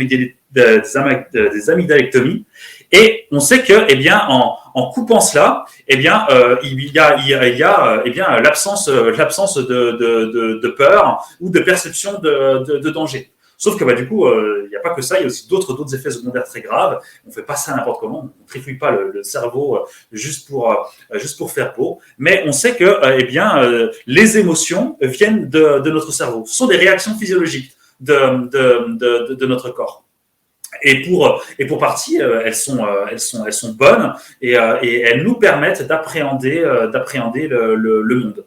amygdalectomies. Et on sait que, eh bien, en coupant cela, eh bien, il y a l'absence de peur ou de perception de danger. Sauf que du coup, il n'y a pas que ça, il y a aussi d'autres effets secondaires très graves. On ne fait pas ça n'importe comment, on ne trifouille pas le cerveau juste pour faire beau. Mais on sait que les émotions viennent de notre cerveau. Ce sont des réactions physiologiques de notre corps. Et pour partie, elles sont bonnes et elles nous permettent d'appréhender le monde.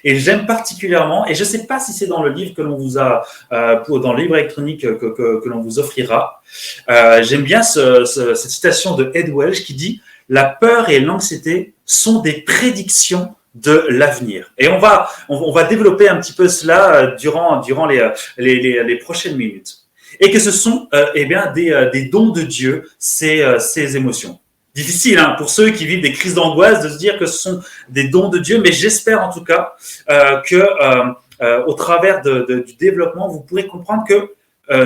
Et j'aime particulièrement, et je ne sais pas si c'est dans le livre que l'on vous a, dans le livre électronique que l'on vous offrira, j'aime bien cette citation de Ed Welch qui dit « La peur et l'anxiété sont des prédictions de l'avenir ». Et on va développer un petit peu cela durant les prochaines minutes. Et que ce sont des dons de Dieu, ces émotions. Difficile pour ceux qui vivent des crises d'angoisse de se dire que ce sont des dons de Dieu, mais j'espère en tout cas au travers du développement, vous pourrez comprendre que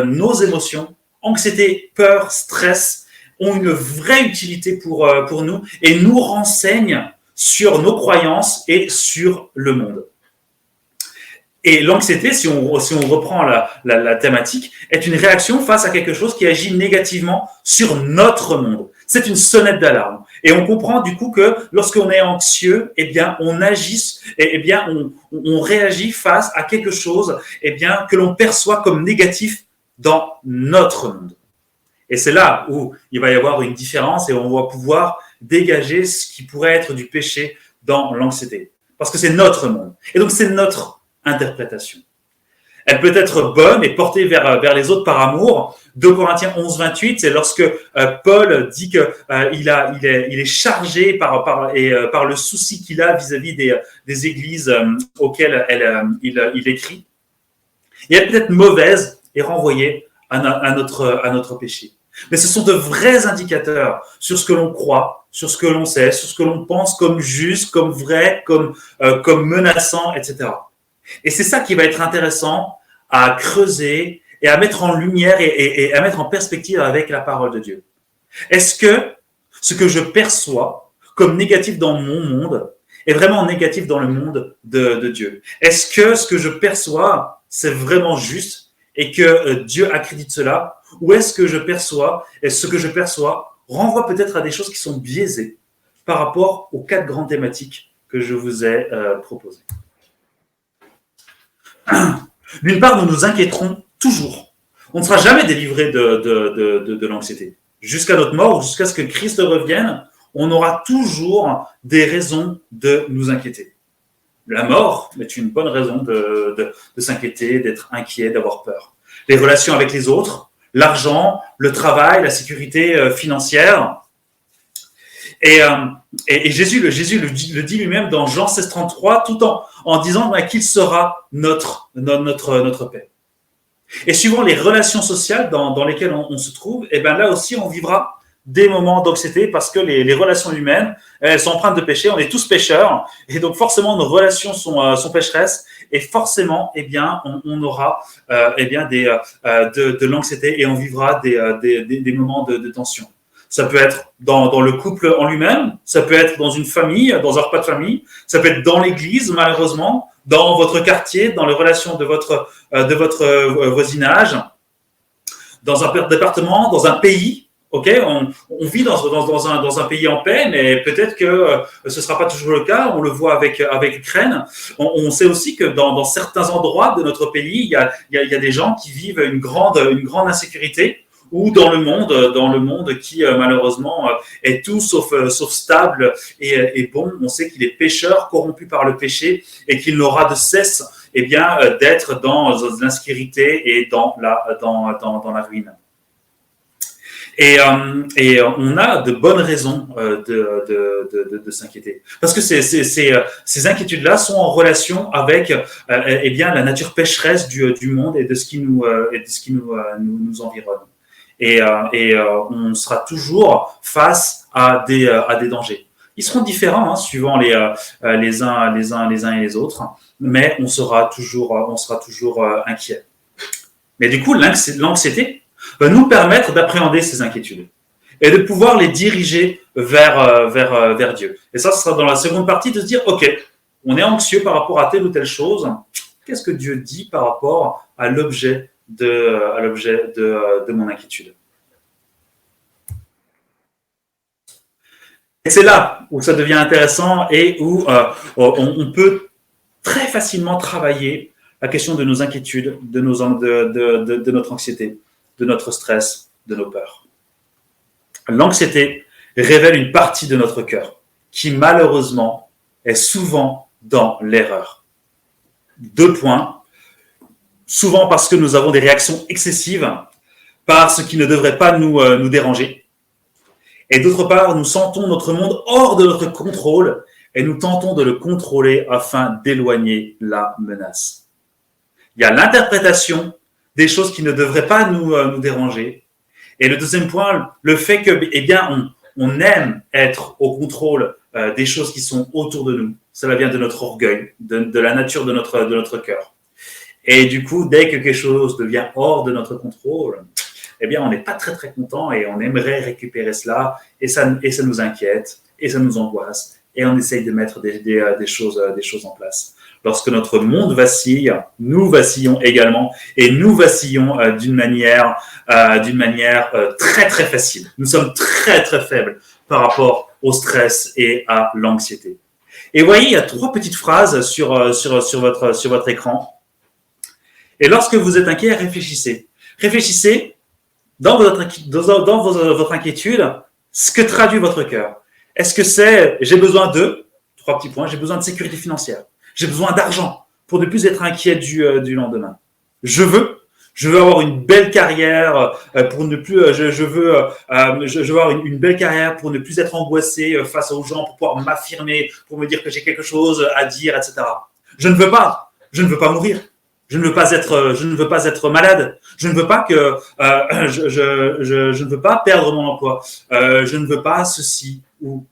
nos émotions, anxiété, peur, stress, ont une vraie utilité pour nous et nous renseignent sur nos croyances et sur le monde. Et l'anxiété, si on reprend la thématique, est une réaction face à quelque chose qui agit négativement sur notre monde. C'est une sonnette d'alarme. Et on comprend du coup que lorsqu'on est anxieux, eh bien, on agit, on réagit face à quelque chose, que l'on perçoit comme négatif dans notre monde. Et c'est là où il va y avoir une différence et on va pouvoir dégager ce qui pourrait être du péché dans l'anxiété. Parce que c'est notre monde. Et donc, c'est notre interprétation. Elle peut être bonne et portée vers les autres par amour. 2 Corinthiens 11, 28, c'est lorsque Paul dit qu'il est chargé par le souci qu'il a vis-à-vis des églises auxquelles il écrit. Et elle peut être mauvaise et renvoyée à notre péché. Mais ce sont de vrais indicateurs sur ce que l'on croit, sur ce que l'on sait, sur ce que l'on pense comme juste, comme vrai, comme menaçant, etc. Et c'est ça qui va être intéressant à creuser et à mettre en lumière et à mettre en perspective avec la parole de Dieu. Est-ce que ce que je perçois comme négatif dans mon monde est vraiment négatif dans le monde de Dieu? Est-ce que ce que je perçois, c'est vraiment juste et que Dieu accrédite cela? Ou est-ce que ce que je perçois renvoie peut-être à des choses qui sont biaisées par rapport aux 4 grandes thématiques que je vous ai proposées? D'une part, nous nous inquiéterons toujours. On ne sera jamais délivré de l'anxiété. Jusqu'à notre mort ou jusqu'à ce que Christ revienne, on aura toujours des raisons de nous inquiéter. La mort est une bonne raison de s'inquiéter, d'être inquiet, d'avoir peur. Les relations avec les autres, l'argent, le travail, la sécurité financière. Et Jésus le dit lui-même dans Jean 16, 33, tout en disant qu'il sera notre paix. Et suivant les relations sociales dans lesquelles on se trouve, et là aussi on vivra des moments d'anxiété parce que les relations humaines, elles sont empreintes de péché, on est tous pécheurs, et donc forcément nos relations sont pécheresses, et forcément on aura de l'anxiété et on vivra des moments de tension. Ça peut être dans le couple en lui-même, ça peut être dans une famille, dans un repas de famille, ça peut être dans l'église, malheureusement, dans votre quartier, dans les relations de votre voisinage, dans un département, dans un pays. Ok, on vit dans un pays en paix, mais peut-être que ce ne sera pas toujours le cas. On le voit avec l'Ukraine. On sait aussi que dans certains endroits de notre pays, il y a des gens qui vivent une grande insécurité, ou dans le monde qui malheureusement est tout sauf stable et bon. On sait qu'il est pécheur, corrompu par le péché, et qu'il n'aura de cesse d'être dans l'insécurité et dans la ruine. Et on a de bonnes raisons de s'inquiéter, parce que ces inquiétudes-là sont en relation avec la nature pécheresse du monde et de ce qui nous environne. Et on sera toujours face à des dangers. Ils seront différents suivant les uns et les autres, mais on sera toujours inquiet. Mais du coup, l'anxiété va nous permettre d'appréhender ces inquiétudes et de pouvoir les diriger vers Dieu. Et ça, ce sera dans la seconde partie, de se dire, ok, on est anxieux par rapport à telle ou telle chose. Qu'est-ce que Dieu dit par rapport à l'objet de mon inquiétude? Et c'est là où ça devient intéressant et où on peut très facilement travailler la question de nos inquiétudes, de notre anxiété, de notre stress, de nos peurs. L'anxiété révèle une partie de notre cœur qui, malheureusement, est souvent dans l'erreur. 2 points. Souvent parce que nous avons des réactions excessives par ce qui ne devrait pas nous déranger. Et d'autre part, nous sentons notre monde hors de notre contrôle et nous tentons de le contrôler afin d'éloigner la menace. Il y a l'interprétation des choses qui ne devraient pas nous déranger. Et le deuxième point, le fait que, on aime être au contrôle des choses qui sont autour de nous. Cela vient de notre orgueil, de la nature de notre cœur. Et du coup, dès que quelque chose devient hors de notre contrôle, on n'est pas très très content et on aimerait récupérer cela, et ça nous inquiète et ça nous angoisse, et on essaye de mettre des choses en place. Lorsque notre monde vacille, nous vacillons également, et nous vacillons d'une manière très très facile. Nous sommes très très faibles par rapport au stress et à l'anxiété. Et vous voyez, il y a 3 petites phrases sur votre écran. Et lorsque vous êtes inquiet, réfléchissez. Réfléchissez dans votre inquiétude, ce que traduit votre cœur. Est-ce que c'est j'ai besoin de 3 petits points, j'ai besoin de sécurité financière. J'ai besoin d'argent pour ne plus être inquiet du lendemain. Je veux avoir une belle carrière pour ne plus. Je veux avoir une belle carrière pour ne plus être angoissé face aux gens, pour pouvoir m'affirmer, pour me dire que j'ai quelque chose à dire, etc. Je ne veux pas mourir. Je ne veux pas être malade. Je ne veux pas je ne veux pas perdre mon emploi. Je ne veux pas ceci ou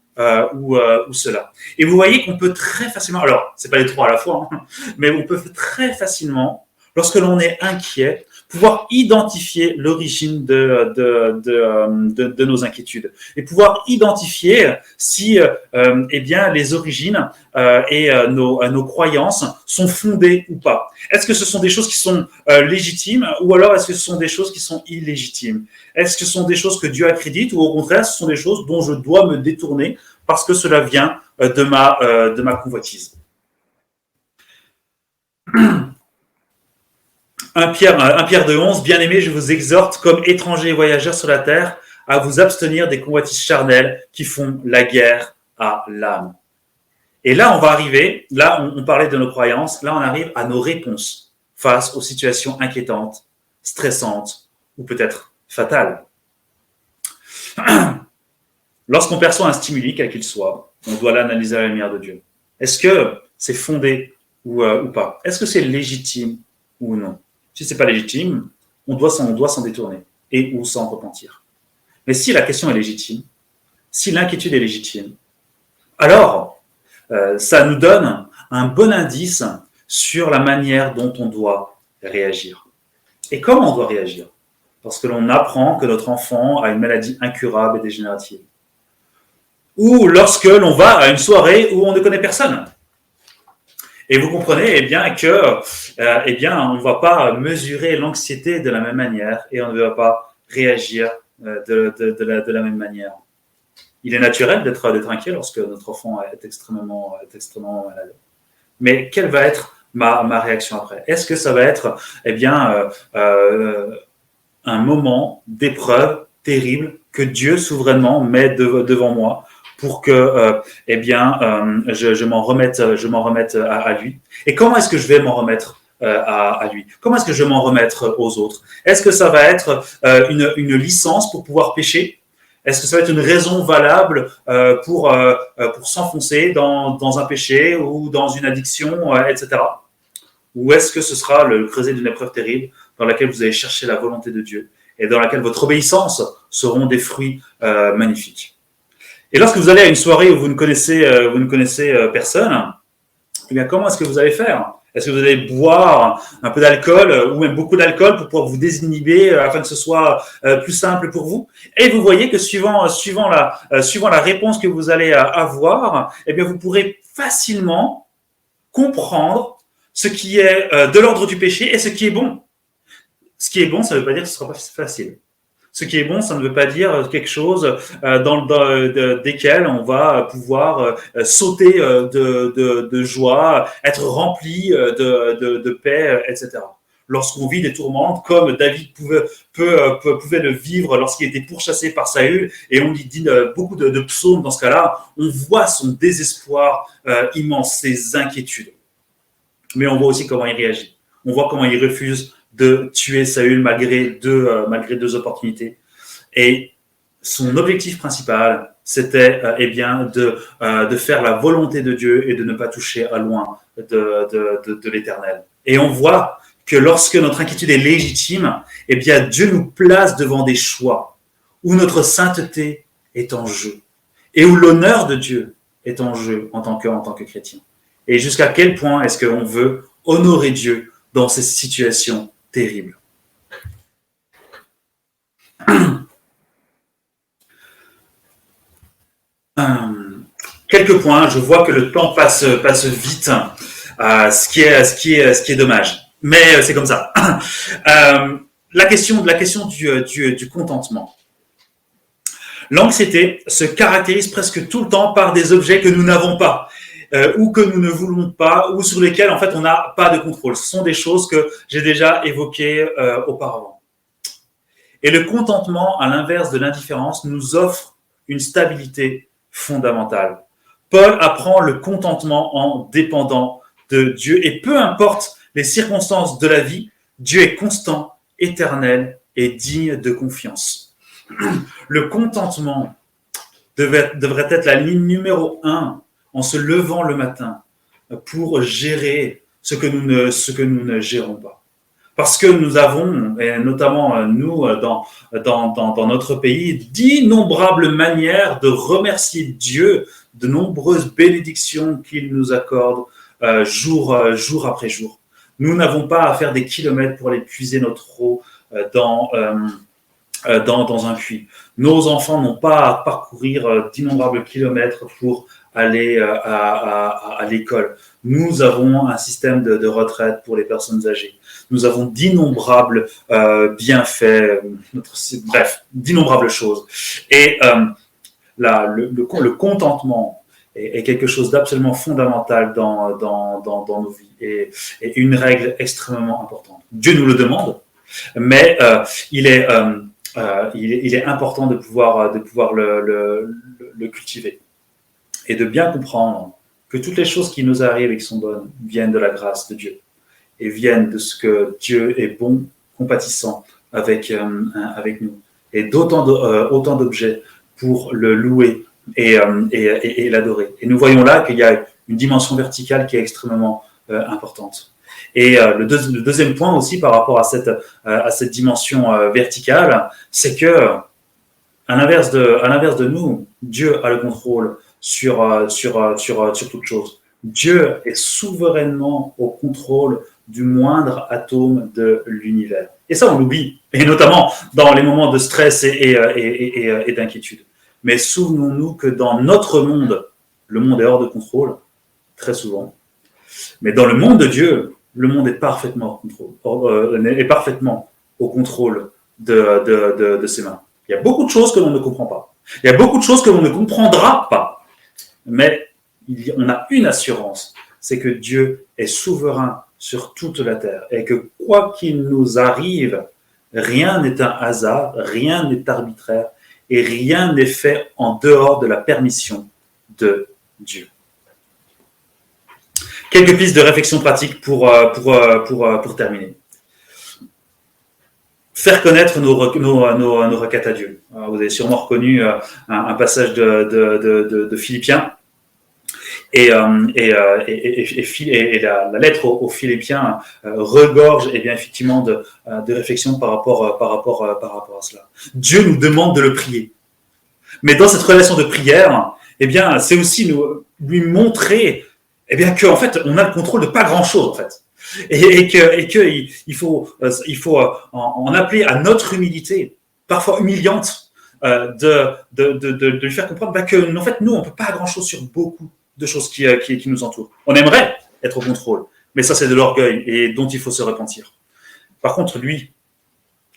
cela. Et vous voyez qu'on peut très facilement, alors c'est pas les 3 à la fois, mais on peut très facilement, lorsque l'on est inquiet, pouvoir identifier l'origine de nos inquiétudes et pouvoir identifier si les origines et nos croyances sont fondées ou pas. Est-ce que ce sont des choses qui sont légitimes, ou alors est-ce que ce sont des choses qui sont illégitimes? Est-ce que ce sont des choses que Dieu accrédite, ou au contraire ce sont des choses dont je dois me détourner parce que cela vient de ma convoitise? 1 Pierre 2,11, bien-aimés, je vous exhorte, comme étrangers et voyageurs sur la terre, à vous abstenir des convoitises charnelles qui font la guerre à l'âme. Et là, on va arriver, on parlait de nos croyances, là on arrive à nos réponses face aux situations inquiétantes, stressantes ou peut-être fatales. Lorsqu'on perçoit un stimuli, quel qu'il soit, on doit l'analyser à la lumière de Dieu. Est-ce que c'est fondé ou pas? Est-ce que c'est légitime ou non? Si ce n'est pas légitime, on doit s'en détourner ou s'en repentir. Mais si la question est légitime, si l'inquiétude est légitime, alors ça nous donne un bon indice sur la manière dont on doit réagir. Et comment on doit réagir? Parce que l'on apprend que notre enfant a une maladie incurable et dégénérative. Ou lorsque l'on va à une soirée où on ne connaît personne. Et vous comprenez que on ne va pas mesurer l'anxiété de la même manière et on ne va pas réagir de la même manière. Il est naturel d'être inquiet lorsque notre enfant est extrêmement malade. Mais quelle va être ma réaction après? Est-ce que ça va être un moment d'épreuve terrible que Dieu souverainement met devant moi pour que je m'en remette à lui? Et comment est-ce que je vais m'en remettre à lui? Comment est-ce que je vais m'en remettre aux autres? Est-ce que ça va être une licence pour pouvoir pécher? Est-ce que ça va être une raison valable pour s'enfoncer dans un péché ou dans une addiction, etc. Ou est-ce que ce sera le creuset d'une épreuve terrible dans laquelle vous allez chercher la volonté de Dieu et dans laquelle votre obéissance seront des fruits magnifiques? Et lorsque vous allez à une soirée où vous ne connaissez personne, eh bien, comment est-ce que vous allez faire? Est-ce que vous allez boire un peu d'alcool ou même beaucoup d'alcool pour pouvoir vous désinhiber afin que ce soit plus simple pour vous? Et vous voyez que suivant la réponse que vous allez avoir, eh bien, vous pourrez facilement comprendre ce qui est de l'ordre du péché et ce qui est bon. Ce qui est bon, ça ne veut pas dire que ce ne sera pas facile. Ce qui est bon, ça ne veut pas dire quelque chose desquels on va pouvoir sauter de joie, être rempli de paix, etc. Lorsqu'on vit des tourmentes, comme David pouvait le vivre lorsqu'il était pourchassé par Saül, et on lui dit beaucoup de psaumes dans ce cas-là, on voit son désespoir immense, ses inquiétudes. Mais on voit aussi comment il réagit. On voit comment il refuse de tuer Saül malgré deux opportunités. Et son objectif principal, c'était de faire la volonté de Dieu et de ne pas toucher à loin de l'Éternel. Et on voit que lorsque notre inquiétude est légitime, eh bien Dieu nous place devant des choix où notre sainteté est en jeu et où l'honneur de Dieu est en jeu en tant que chrétien. Et jusqu'à quel point est-ce qu'on veut honorer Dieu dans ces situations terribles? Quelques points, je vois que le temps passe vite, ce qui est dommage. Mais c'est comme ça. La question du contentement. L'anxiété se caractérise presque tout le temps par des objets que nous n'avons pas. Ou que nous ne voulons pas, ou sur lesquels en fait on n'a pas de contrôle. Ce sont des choses que j'ai déjà évoquées auparavant. Et le contentement, à l'inverse de l'indifférence, nous offre une stabilité fondamentale. Paul apprend le contentement en dépendant de Dieu, et peu importe les circonstances de la vie, Dieu est constant, éternel et digne de confiance. Le contentement devrait être la ligne numéro 1 en se levant le matin pour gérer ce que nous ne gérons pas. Parce que nous avons, et notamment nous dans notre pays, d'innombrables manières de remercier Dieu de nombreuses bénédictions qu'il nous accorde jour après jour. Nous n'avons pas à faire des kilomètres pour aller puiser notre eau dans un puits. Nos enfants n'ont pas à parcourir d'innombrables kilomètres pour aller à l'école. Nous avons un système de retraite pour les personnes âgées. Nous avons d'innombrables bienfaits, d'innombrables choses. Et le contentement est quelque chose d'absolument fondamental dans nos vies et une règle extrêmement importante. Dieu nous le demande, mais il est important de pouvoir le cultiver. Et de bien comprendre que toutes les choses qui nous arrivent et qui sont bonnes viennent de la grâce de Dieu et viennent de ce que Dieu est bon, compatissant avec nous. Et autant d'objets pour le louer et l'adorer. Et nous voyons là qu'il y a une dimension verticale qui est extrêmement importante. Et le deuxième point aussi par rapport à cette dimension verticale, c'est que à l'inverse de nous, Dieu a le contrôle sur toute chose. Dieu est souverainement au contrôle du moindre atome de l'univers. Et ça, on l'oublie, et notamment dans les moments de stress et d'inquiétude. Mais souvenons-nous que dans notre monde, le monde est hors de contrôle, très souvent. Mais dans le monde de Dieu, le monde est parfaitement au contrôle de ses mains. Il y a beaucoup de choses que l'on ne comprend pas. Il y a beaucoup de choses que l'on ne comprendra pas. Mais on a une assurance, c'est que Dieu est souverain sur toute la terre et que quoi qu'il nous arrive, rien n'est un hasard, rien n'est arbitraire et rien n'est fait en dehors de la permission de Dieu. Quelques pistes de réflexion pratique pour terminer. Faire connaître nos requêtes à Dieu. Vous avez sûrement reconnu un passage de Philippiens et la lettre aux Philippiens regorge effectivement de réflexion par rapport à cela. Dieu nous demande de le prier. Mais dans cette relation de prière, c'est aussi lui montrer qu'en fait, on a le contrôle de pas grand-chose, en fait. Il faut en appeler à notre humilité, parfois humiliante, de lui faire comprendre que, en fait, nous, on ne peut pas grand-chose sur beaucoup de choses qui nous entourent. On aimerait être au contrôle, mais ça, c'est de l'orgueil et dont il faut se repentir. Par contre, lui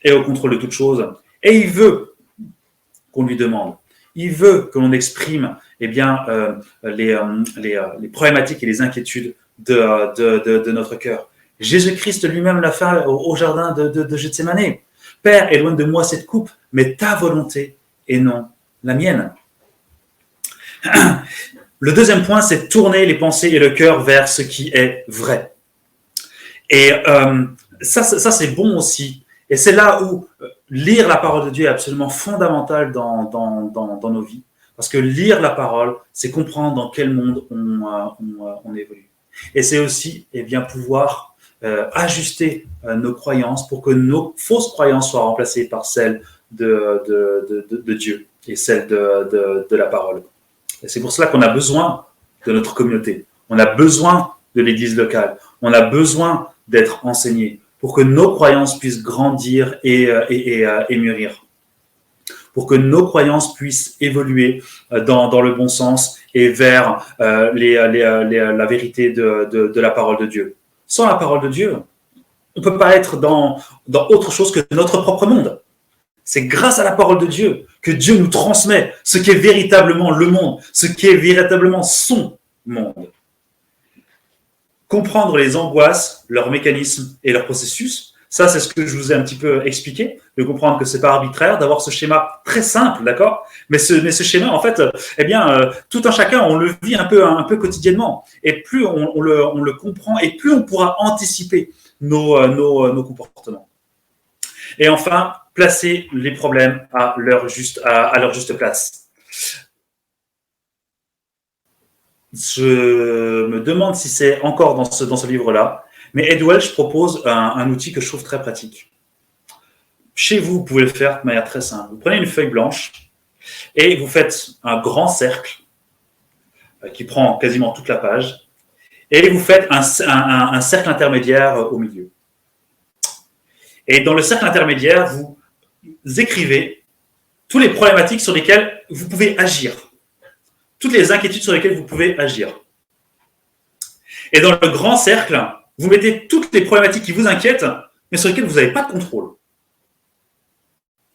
est au contrôle de toutes choses et il veut qu'on lui demande. Il veut que l'on exprime les problématiques et les inquiétudes de notre cœur. Jésus-Christ lui-même l'a fait au jardin de Gethsémane. Père, éloigne de moi cette coupe, mais ta volonté et non la mienne. Le deuxième point, c'est tourner les pensées et le cœur vers ce qui est vrai. Et ça, c'est bon aussi. Et c'est là où lire la parole de Dieu est absolument fondamental dans nos vies. Parce que lire la parole, c'est comprendre dans quel monde on évolue. Et c'est aussi pouvoir ajuster nos croyances pour que nos fausses croyances soient remplacées par celles de Dieu et celles de la parole. Et c'est pour cela qu'on a besoin de notre communauté. On a besoin de l'église locale. On a besoin d'être enseigné pour que nos croyances puissent grandir et mûrir. Pour que nos croyances puissent évoluer dans le bon sens et vers la vérité de la parole de Dieu. Sans la parole de Dieu, on ne peut pas être dans autre chose que notre propre monde. C'est grâce à la parole de Dieu que Dieu nous transmet ce qui est véritablement le monde, ce qui est véritablement son monde. Comprendre les angoisses, leurs mécanismes et leurs processus, ça c'est ce que je vous ai un petit peu expliqué, de comprendre que c'est pas arbitraire, d'avoir ce schéma très simple, d'accord ? Mais ce schéma, en fait, tout un chacun, on le vit un peu quotidiennement. Et plus on le comprend, et plus on pourra anticiper nos comportements. Et enfin, placer les problèmes à leur juste place. Je me demande si c'est encore dans ce livre-là, mais Ed Welch propose un outil que je trouve très pratique. Chez vous, vous pouvez le faire de manière très simple. Vous prenez une feuille blanche et vous faites un grand cercle qui prend quasiment toute la page et vous faites un cercle intermédiaire au milieu. Et dans le cercle intermédiaire, vous écrivez toutes les problématiques sur lesquelles vous pouvez agir. Toutes les inquiétudes sur lesquelles vous pouvez agir. Et dans le grand cercle, vous mettez toutes les problématiques qui vous inquiètent, mais sur lesquelles vous n'avez pas de contrôle.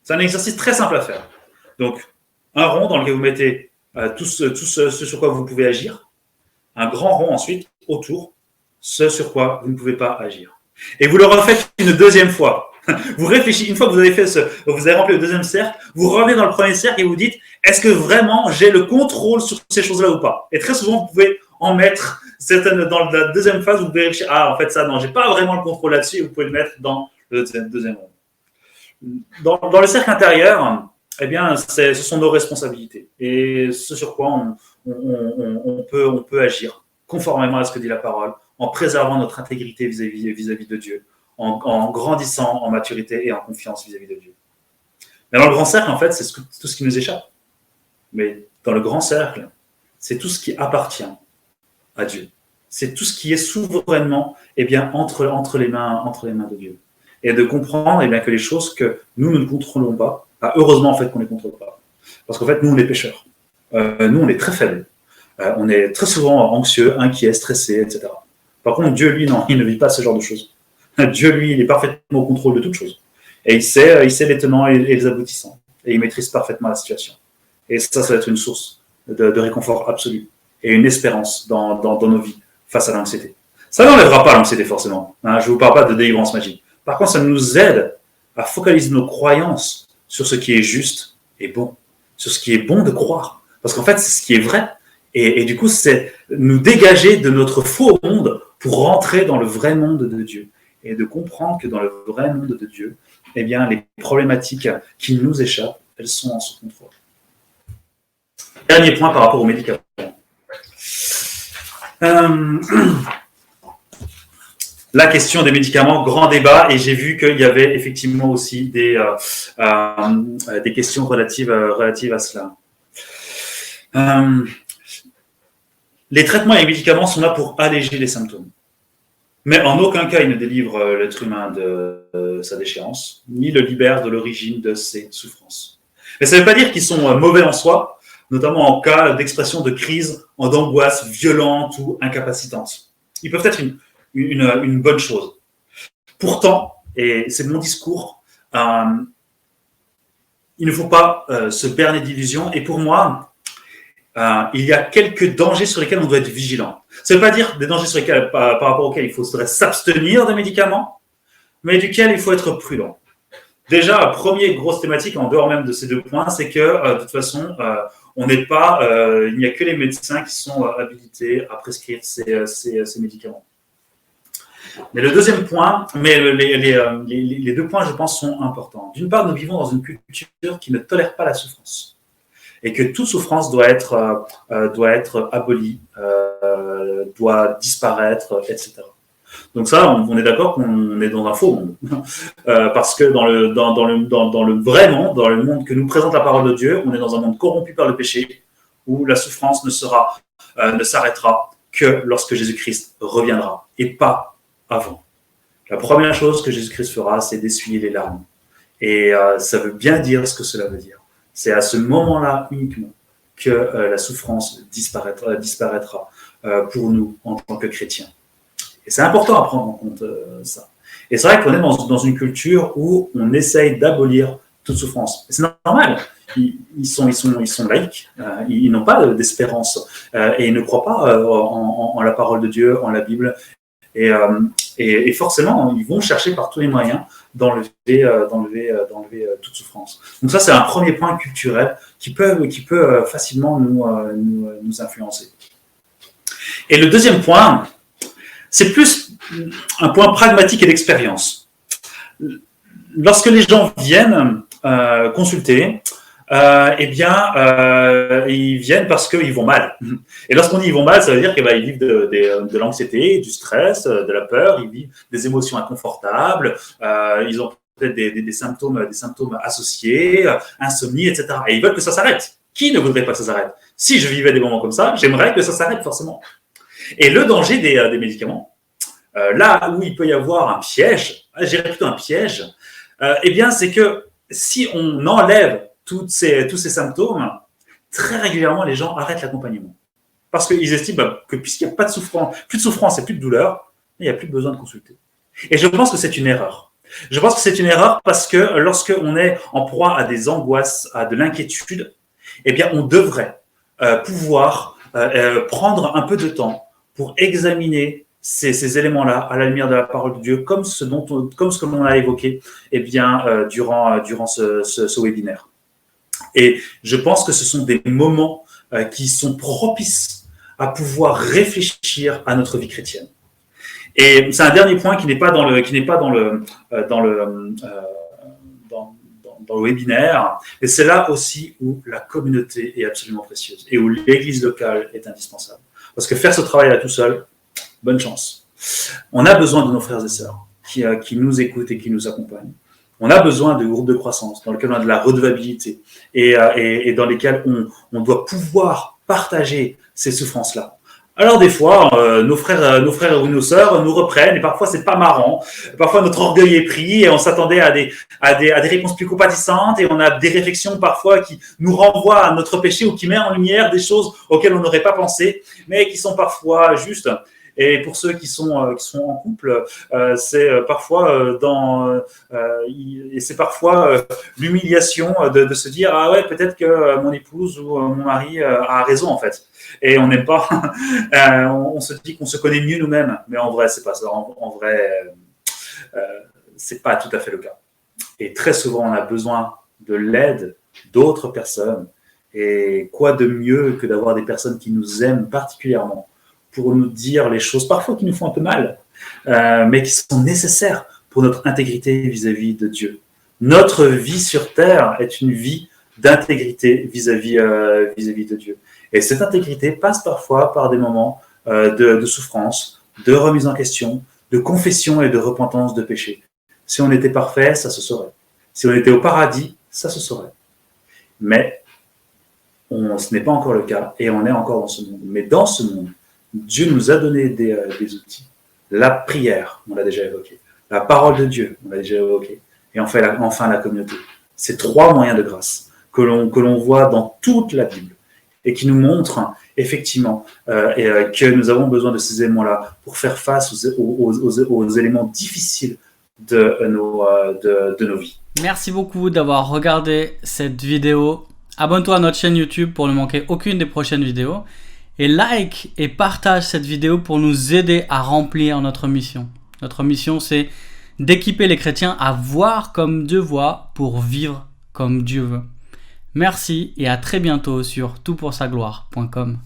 C'est un exercice très simple à faire. Donc, un rond dans lequel vous mettez tout ce sur quoi vous pouvez agir. Un grand rond ensuite, autour, ce sur quoi vous ne pouvez pas agir. Et vous le refaites une deuxième fois. Vous réfléchissez, une fois que vous avez rempli le deuxième cercle, vous revenez dans le premier cercle et vous dites, est-ce que vraiment j'ai le contrôle sur ces choses-là ou pas ? Et très souvent, vous pouvez en mettre certaines dans la deuxième phase, vous pouvez réfléchir, en fait, ça, non, j'ai pas vraiment le contrôle là-dessus, et vous pouvez le mettre dans le deuxième rond. Dans le cercle intérieur, ce sont nos responsabilités et ce sur quoi on peut agir conformément à ce que dit la parole, en préservant notre intégrité vis-à-vis de Dieu, en grandissant en maturité et en confiance vis-à-vis de Dieu. Mais dans le grand cercle, en fait, c'est tout ce qui nous échappe. Mais dans le grand cercle, c'est tout ce qui appartient à Dieu. C'est tout ce qui est souverainement entre les mains de Dieu. Et de comprendre que les choses que nous ne contrôlons pas, heureusement en fait qu'on ne les contrôle pas. Parce qu'en fait, nous, on est pécheurs. Nous, on est très faibles. On est très souvent anxieux, inquiets, stressés, etc. Par contre, Dieu, lui, non, il ne vit pas ce genre de choses. Dieu, lui, il est parfaitement au contrôle de toutes choses. Et il sait les tenants et les aboutissants. Et il maîtrise parfaitement la situation. Et ça va être une source de réconfort absolu et une espérance dans nos vies face à l'anxiété. Ça n'enlèvera pas l'anxiété forcément. Je ne vous parle pas de délivrance magique. Par contre, ça nous aide à focaliser nos croyances sur ce qui est juste et bon, sur ce qui est bon de croire. Parce qu'en fait, c'est ce qui est vrai. Et du coup, c'est nous dégager de notre faux monde pour rentrer dans le vrai monde de Dieu. Et de comprendre que dans le vrai monde de Dieu, eh bien, les problématiques qui nous échappent, elles sont en sous contrôle. Dernier point par rapport aux médicaments. La question des médicaments, grand débat, et j'ai vu qu'il y avait effectivement aussi des questions relatives à cela. Les traitements et les médicaments sont là pour alléger les symptômes. Mais en aucun cas, ils ne délivrent l'être humain de sa déchéance, ni le libèrent de l'origine de ses souffrances. Mais ça ne veut pas dire qu'ils sont mauvais en soi, notamment en cas d'expression de crise, d'angoisse violente ou incapacitante. Ils peuvent être une bonne chose. Pourtant, et c'est mon discours, il ne faut pas se berner d'illusions. Et pour moi, il y a quelques dangers sur lesquels on doit être vigilant. Ça ne veut pas dire des dangers par rapport auxquels il faudrait s'abstenir des médicaments, mais duquel il faut être prudent. Déjà, première grosse thématique, en dehors même de ces deux points, c'est que de toute façon, il n'y a que les médecins qui sont habilités à prescrire ces médicaments. Mais le deuxième point, les deux points, je pense, sont importants. D'une part, nous vivons dans une culture qui ne tolère pas la souffrance et que toute souffrance doit être abolie, doit disparaître, etc. Donc ça, on est d'accord qu'on est dans un faux monde, parce que dans le vrai monde, dans le monde que nous présente la parole de Dieu, on est dans un monde corrompu par le péché, où la souffrance ne s'arrêtera que lorsque Jésus-Christ reviendra, et pas avant. La première chose que Jésus-Christ fera, c'est d'essuyer les larmes. Et ça veut bien dire ce que cela veut dire. C'est à ce moment-là uniquement que la souffrance disparaîtra pour nous en tant que chrétiens. Et c'est important à prendre en compte ça. Et c'est vrai qu'on est dans une culture où on essaye d'abolir toute souffrance. Et c'est normal. Ils sont laïcs. Ils n'ont pas d'espérance. Et ils ne croient pas en la parole de Dieu, en la Bible. Et forcément, ils vont chercher par tous les moyens d'enlever toute souffrance. Donc ça, c'est un premier point culturel qui peut facilement nous influencer. Et le deuxième point, c'est plus un point pragmatique et d'expérience. Lorsque les gens viennent consulter, ils viennent parce qu'ils vont mal. Et lorsqu'on dit ils vont mal, ça veut dire qu'ils vivent de l'anxiété, du stress, de la peur, ils vivent des émotions inconfortables, ils ont peut-être des symptômes associés, insomnie, etc. Et ils veulent que ça s'arrête. Qui ne voudrait pas que ça s'arrête? Si je vivais des moments comme ça, j'aimerais que ça s'arrête forcément. Et le danger des médicaments, là où il peut y avoir un piège, je dirais plutôt un piège, c'est que si on enlève tous ces symptômes, très régulièrement, les gens arrêtent l'accompagnement. Parce qu'ils estiment que puisqu'il n'y a plus de souffrance et plus de douleur, il n'y a plus besoin de consulter. Et je pense que c'est une erreur. Je pense que c'est une erreur parce que lorsqu'on est en proie à des angoisses, à de l'inquiétude, on devrait pouvoir prendre un peu de temps pour examiner ces éléments-là à la lumière de la parole de Dieu, comme ce que l'on a évoqué durant ce webinaire. Et je pense que ce sont des moments qui sont propices à pouvoir réfléchir à notre vie chrétienne. Et c'est un dernier point qui n'est pas dans le webinaire, et c'est là aussi où la communauté est absolument précieuse et où l'église locale est indispensable. Parce que faire ce travail-là tout seul, bonne chance. On a besoin de nos frères et sœurs qui nous écoutent et qui nous accompagnent. On a besoin de groupes de croissance dans lesquels on a de la redevabilité et dans lesquels on doit pouvoir partager ces souffrances-là. Alors des fois, nos frères ou nos sœurs nous reprennent et parfois c'est pas marrant. Parfois notre orgueil est pris et on s'attendait à des réponses plus compatissantes et on a des réflexions parfois qui nous renvoient à notre péché ou qui mettent en lumière des choses auxquelles on n'aurait pas pensé, mais qui sont parfois justes. Et pour ceux qui sont en couple, c'est parfois c'est parfois l'humiliation de se dire ah ouais, peut-être que mon épouse ou mon mari a raison en fait. Et on n'aime pas, on se dit qu'on se connaît mieux nous-mêmes, mais en vrai c'est pas ça. En vrai, c'est pas tout à fait le cas. Et très souvent on a besoin de l'aide d'autres personnes. Et quoi de mieux que d'avoir des personnes qui nous aiment particulièrement pour nous dire les choses parfois qui nous font un peu mal, mais qui sont nécessaires pour notre intégrité vis-à-vis de Dieu. Notre vie sur terre est une vie d'intégrité vis-à-vis de Dieu. Et cette intégrité passe parfois par des moments de souffrance, de remise en question, de confession et de repentance de péché. Si on était parfait, ça se saurait. Si on était au paradis, ça se saurait. Mais ce n'est pas encore le cas et on est encore dans ce monde. Mais dans ce monde, Dieu nous a donné des outils. La prière, on l'a déjà évoqué. La parole de Dieu, on l'a déjà évoqué. Et enfin la communauté. Ces 3 moyens de grâce que l'on voit dans toute la Bible et qui nous montrent effectivement que nous avons besoin de ces éléments-là pour faire face aux éléments difficiles de nos vies. Merci beaucoup d'avoir regardé cette vidéo. Abonne-toi à notre chaîne YouTube pour ne manquer aucune des prochaines vidéos. Et like et partage cette vidéo pour nous aider à remplir notre mission. Notre mission, c'est d'équiper les chrétiens à voir comme Dieu voit pour vivre comme Dieu veut. Merci et à très bientôt sur toutpoursagloire.com.